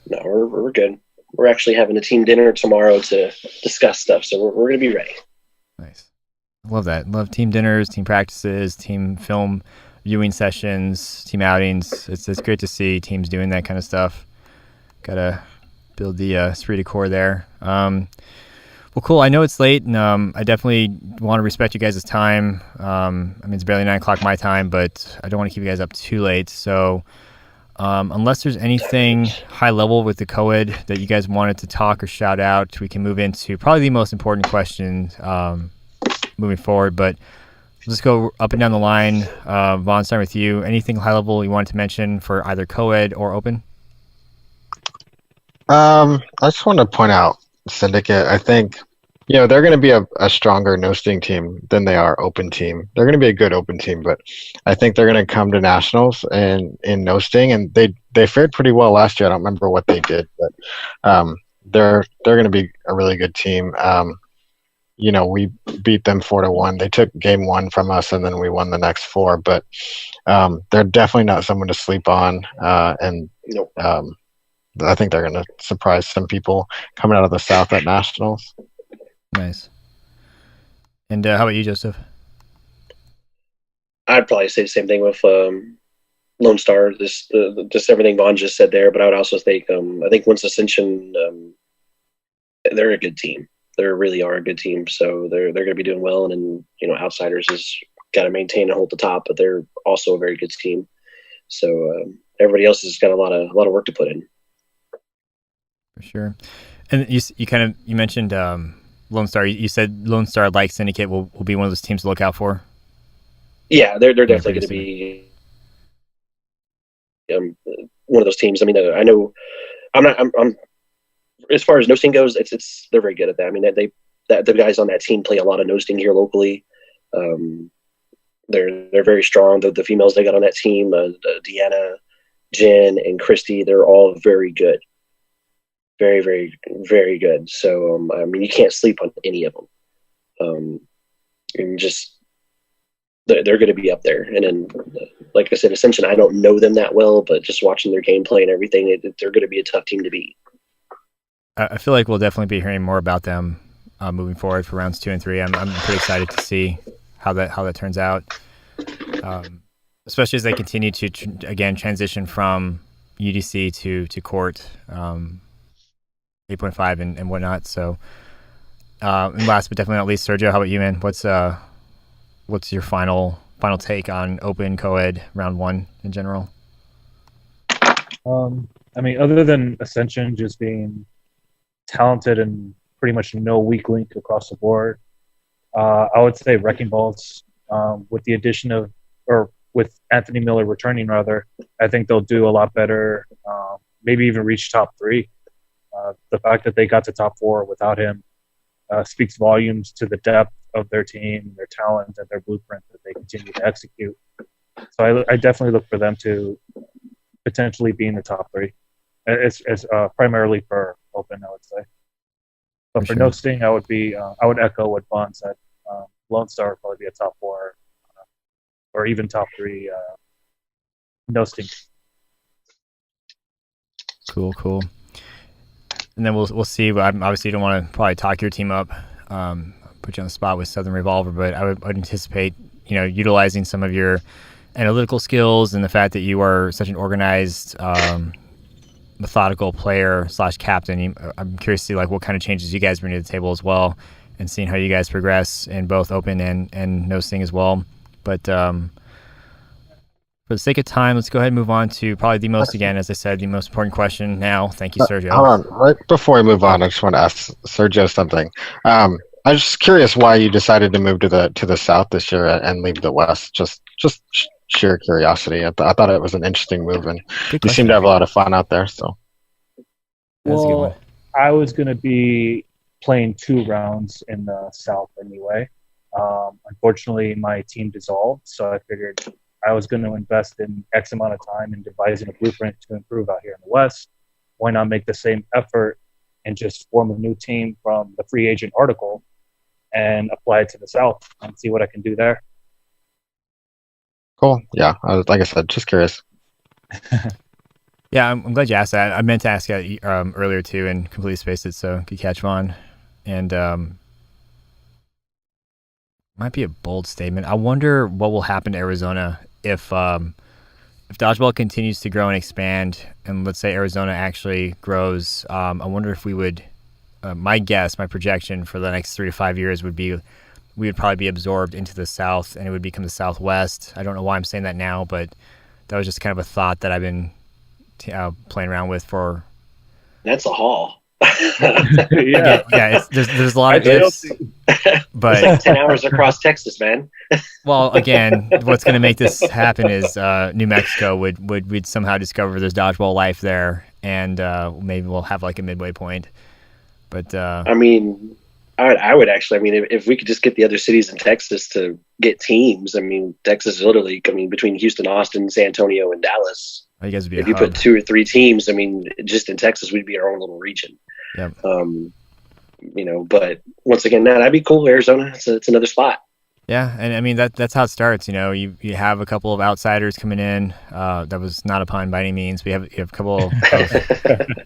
No, we're good. We're actually having a team dinner tomorrow to discuss stuff, so we're going to be ready. Nice. I love that. Love team dinners, team practices, team film viewing sessions, team outings. It's great to see teams doing that kind of stuff. Got to build the esprit de corps there. Well, cool. I know it's late, and I definitely want to respect you guys' time. I mean, it's barely 9 o'clock my time, but I don't want to keep you guys up too late. So unless there's anything high level with the COED that you guys wanted to talk or shout out, we can move into probably the most important question moving forward. But let's go up and down the line. Vaughn, starting with you. Anything high level you wanted to mention for either COED or Open? I just want to point out Syndicate. I think they're going to be a stronger nosting team than they are Open team. They're going to be a good Open team, but I think they're going to come to nationals and in nosting, and they fared pretty well last year. I don't remember what they did, but they're going to be a really good team. We beat them 4-1. They took game 1 from us, and then we won the next 4. But they're definitely not someone to sleep on, and I think they're going to surprise some people coming out of the South at nationals. Nice. And how about you, Joseph? I'd probably say the same thing with Lone Star. Just everything Vaughn just said there, but I would also think I think once Ascension, they're a good team. They really are a good team, so they're going to be doing well. And then Outsiders has got to maintain and hold the top, but they're also a very good team. So everybody else has got a lot of work to put in. For sure. And you mentioned Lone Star. You said Lone Star, like Syndicate, will be one of those teams to look out for. Yeah, they're definitely going to be one of those teams. I mean, I know I'm as far as nosting goes, they're very good at that. I mean, the guys on that team play a lot of nosting here locally. They're very strong. The females they got on that team, Deanna, Jen, and Christy, they're all very good. Very, very, very good. So, I mean, you can't sleep on any of them. And just they're going to be up there. And then, like I said, Ascension, I don't know them that well, but just watching their gameplay and everything, they're going to be a tough team to beat. I feel like we'll definitely be hearing more about them moving forward for rounds 2 and 3. I'm pretty excited to see how that turns out, especially as they continue to again transition from UDC to court 8.5 and whatnot. So, and last but definitely not least, Sergio, how about you, man? What's your final take on Open COED round 1 in general? I mean, other than Ascension just being talented and pretty much no weak link across the board, I would say Wrecking Balls, with the addition of, or with Anthony Miller returning, rather, I think they'll do a lot better. Maybe even reach top 3. The fact that they got to top 4 without him speaks volumes to the depth of their team, their talent, and their blueprint that they continue to execute. So I definitely look for them to potentially be in the top 3. It's primarily for Open, I would say. But for No Sting, I would echo what Vaughn said. Lone Star would probably be a top 4 or even top 3 No Sting. Cool. And then we'll see. Obviously, you don't want to probably talk your team up, put you on the spot with Southern Revolver, but I would anticipate, utilizing some of your analytical skills and the fact that you are such an organized, methodical player / captain. I'm curious to see like what kind of changes you guys bring to the table as well, and seeing how you guys progress in both Open and No Sting as well. But for the sake of time, let's go ahead and move on to probably the most important question now. Thank you, Sergio. Hold on. Right before we move on, I just want to ask Sergio something. I was just curious why you decided to move to the south this year and leave the west. Just sheer curiosity. I thought it was an interesting move, and you seem to have a lot of fun out there. So, well, I was going to be playing 2 rounds in the south anyway. Unfortunately, my team dissolved, so I figured I was going to invest in X amount of time in devising a blueprint to improve out here in the West. Why not make the same effort and just form a new team from the free agent article and apply it to the South and see what I can do there? Cool. Yeah, like I said, just curious. Yeah, I'm glad you asked that. I meant to ask that earlier too and completely spaced it, so good catch, Vaughn. And might be a bold statement. I wonder what will happen to Arizona if dodgeball continues to grow and expand, and let's say Arizona actually grows. I wonder if we would. My projection for the next 3 to 5 years would be we would probably be absorbed into the South, and it would become the Southwest. I don't know why I'm saying that now, but that was just kind of a thought that I've been playing around with for. That's a haul. There's a lot of ifs, but it's like 10 hours across Texas, man. Well, again, what's going to make this happen is New Mexico would somehow discover there's dodgeball life there, and maybe we'll have like a midway point. But I mean, I would actually. I mean, if we could just get the other cities in Texas to get teams. I mean, Texas is literally. I mean, between Houston, Austin, San Antonio, and Dallas. You guys would be if you put 2 or 3 teams, I mean, just in Texas, we'd be our own little region. Yep. But once again, that'd be cool. Arizona, it's another spot. Yeah, and I mean that's how it starts. You have a couple of outsiders coming in. That was not a pun by any means. You have a couple of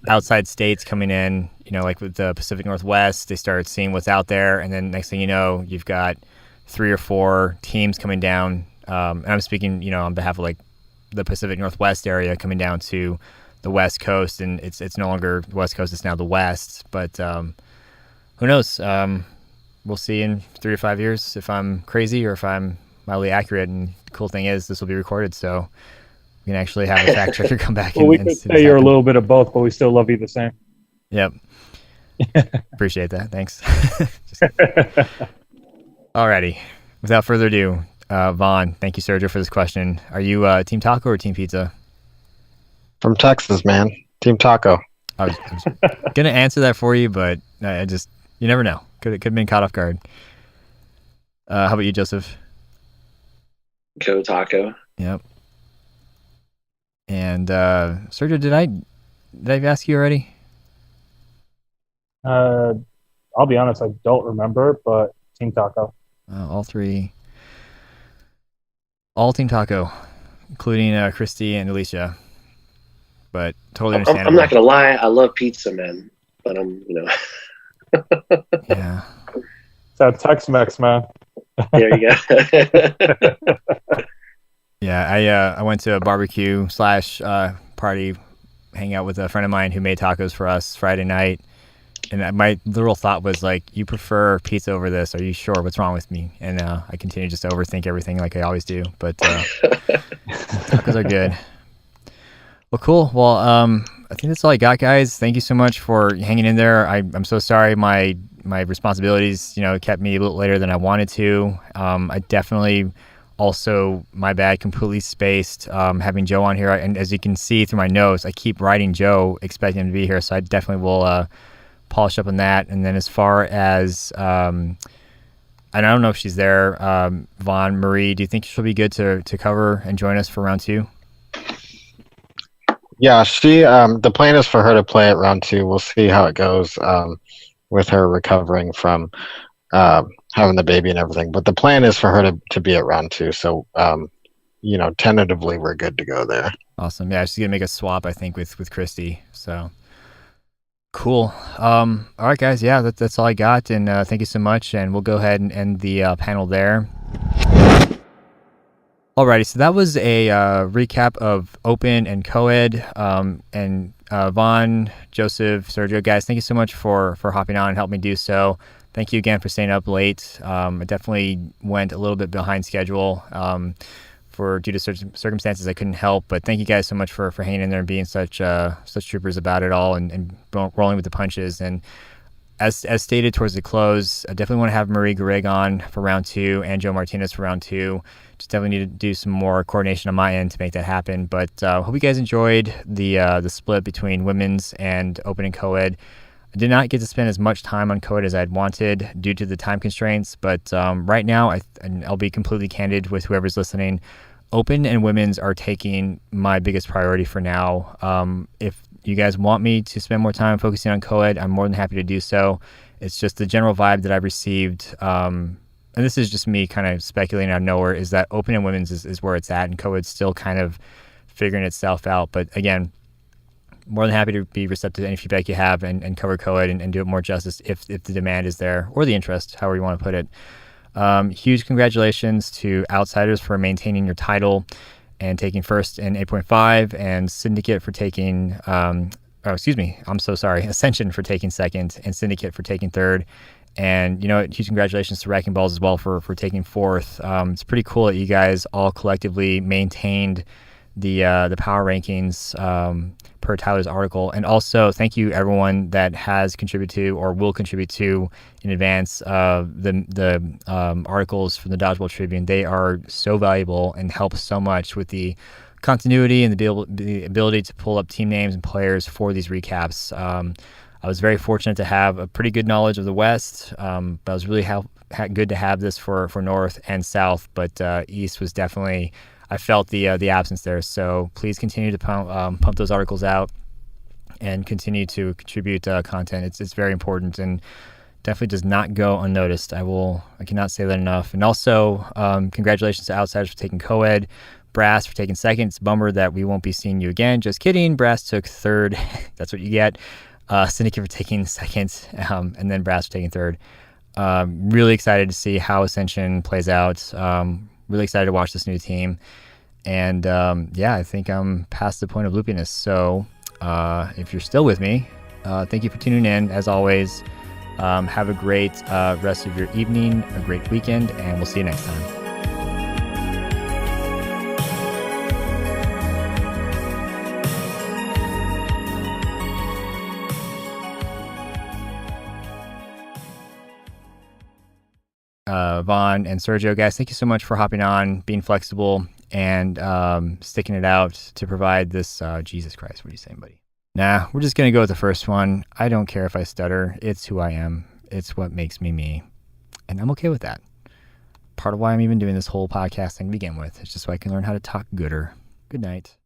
outside states coming in. Like with the Pacific Northwest, they start seeing what's out there, and then next thing you know, you've got 3 or 4 teams coming down. And I'm speaking, on behalf of like the Pacific Northwest area coming down to the West Coast, and it's no longer the West Coast; it's now the West. But who knows? We'll see in 3 to 5 years if I'm crazy or if I'm mildly accurate. And the cool thing is, this will be recorded, so we can actually have a fact checker come back. Well, we could say you're a little bit of both, but we still love you the same. Yep. Appreciate that. Thanks. Alrighty. Without further ado, Vaughn, thank you, Sergio, for this question. Are you Team Taco or Team Pizza? From Texas, man. Team Taco. I was gonna answer that for you, but you never know. Could have been caught off guard. How about you, Joseph? Go Taco. Yep. And Sergio, did I ask you already? I'll be honest, I don't remember, but Team Taco. All 3. All Team Taco, including Christy and Alicia. But totally understandable. I'm not gonna lie, I love pizza, man. But Yeah. It's that Tex-Mex, man. There you go. Yeah, I went to a barbecue / party, hang out with a friend of mine who made tacos for us Friday night, and my literal thought was like, "You prefer pizza over this? Are you sure? What's wrong with me?" And I continue just to overthink everything like I always do. But tacos are good. Well, cool. Well, I think that's all I got, guys. Thank you so much for hanging in there. I'm so sorry my responsibilities, kept me a little later than I wanted to. I definitely Also, my bad, completely spaced having Joe on here. And as you can see through my notes, I keep writing Joe, expecting him to be here. So I definitely will polish up on that. And then as far as, and I don't know if she's there, Vaughn, Marie, do you think she'll be good to cover and join us for round 2? Yeah, she. The plan is for her to play at round 2. We'll see how it goes with her recovering from having the baby and everything. But the plan is for her to be at round 2. So, tentatively, we're good to go there. Awesome. Yeah, she's gonna make a swap, I think, with Christy. So cool. All right, guys. Yeah, that's all I got. And thank you so much. And we'll go ahead and end the panel there. Alrighty, so that was a recap of Open and COED, and Vaughn, Joseph, Sergio, guys, thank you so much for hopping on and helping me do so. Thank you again for staying up late. I definitely went a little bit behind schedule due to circumstances I couldn't help, but thank you guys so much for hanging in there and being such troopers about it all and rolling with the punches. And as stated towards the close, I definitely want to have Marie Garrig on for round 2 and Joe Martinez for round 2. Just definitely need to do some more coordination on my end to make that happen. But hope you guys enjoyed the split between women's and Open and COED. I did not get to spend as much time on COED as I'd wanted due to the time constraints. But right now, and I'll be completely candid with whoever's listening, Open and women's are taking my biggest priority for now. If you guys want me to spend more time focusing on COED, I'm more than happy to do so. It's just the general vibe that I've received, and this is just me kind of speculating out of nowhere, is that Open and women's is where it's at, and COED's still kind of figuring itself out. But again, more than happy to be receptive to any feedback you have and cover COED and do it more justice if the demand is there, or the interest, however you want to put it. Huge congratulations to Outsiders for maintaining your title and taking first in 8.5, and Syndicate for taking, Ascension for taking second, and Syndicate for taking third. And, huge congratulations to Wrecking Ballz as well for taking fourth. It's pretty cool that you guys all collectively maintained the power rankings per Tyler's article. And also, thank you everyone that has contributed to or will contribute to in advance the articles from the Dodgeball Tribune. They are so valuable and help so much with the continuity and the ability to pull up team names and players for these recaps. I was very fortunate to have a pretty good knowledge of the West, but I was really good to have this for North and South. But East was definitely, I felt the absence there. So please continue to pump those articles out and continue to contribute content. It's very important and definitely does not go unnoticed. I cannot say that enough. And also, congratulations to Outsiders for taking COED, Brass for taking second. It's a bummer that we won't be seeing you again. Just kidding. Brass took third. That's what you get. Syndicate for taking second, and then Brass for taking third. Really excited to see how Ascension plays out. Really excited to watch this new team. And I think I'm past the point of loopiness. So if you're still with me, thank you for tuning in. As always, have a great rest of your evening, a great weekend, and we'll see you next time. Vaughn and Sergio, guys, thank you so much for hopping on, being flexible, and sticking it out to provide this. Jesus Christ, what are you saying, buddy? Nah, we're just going to go with the first one. I don't care if I stutter. It's who I am. It's what makes me me. And I'm okay with that. Part of why I'm even doing this whole podcast thing to begin with. It's just so I can learn how to talk gooder. Good night.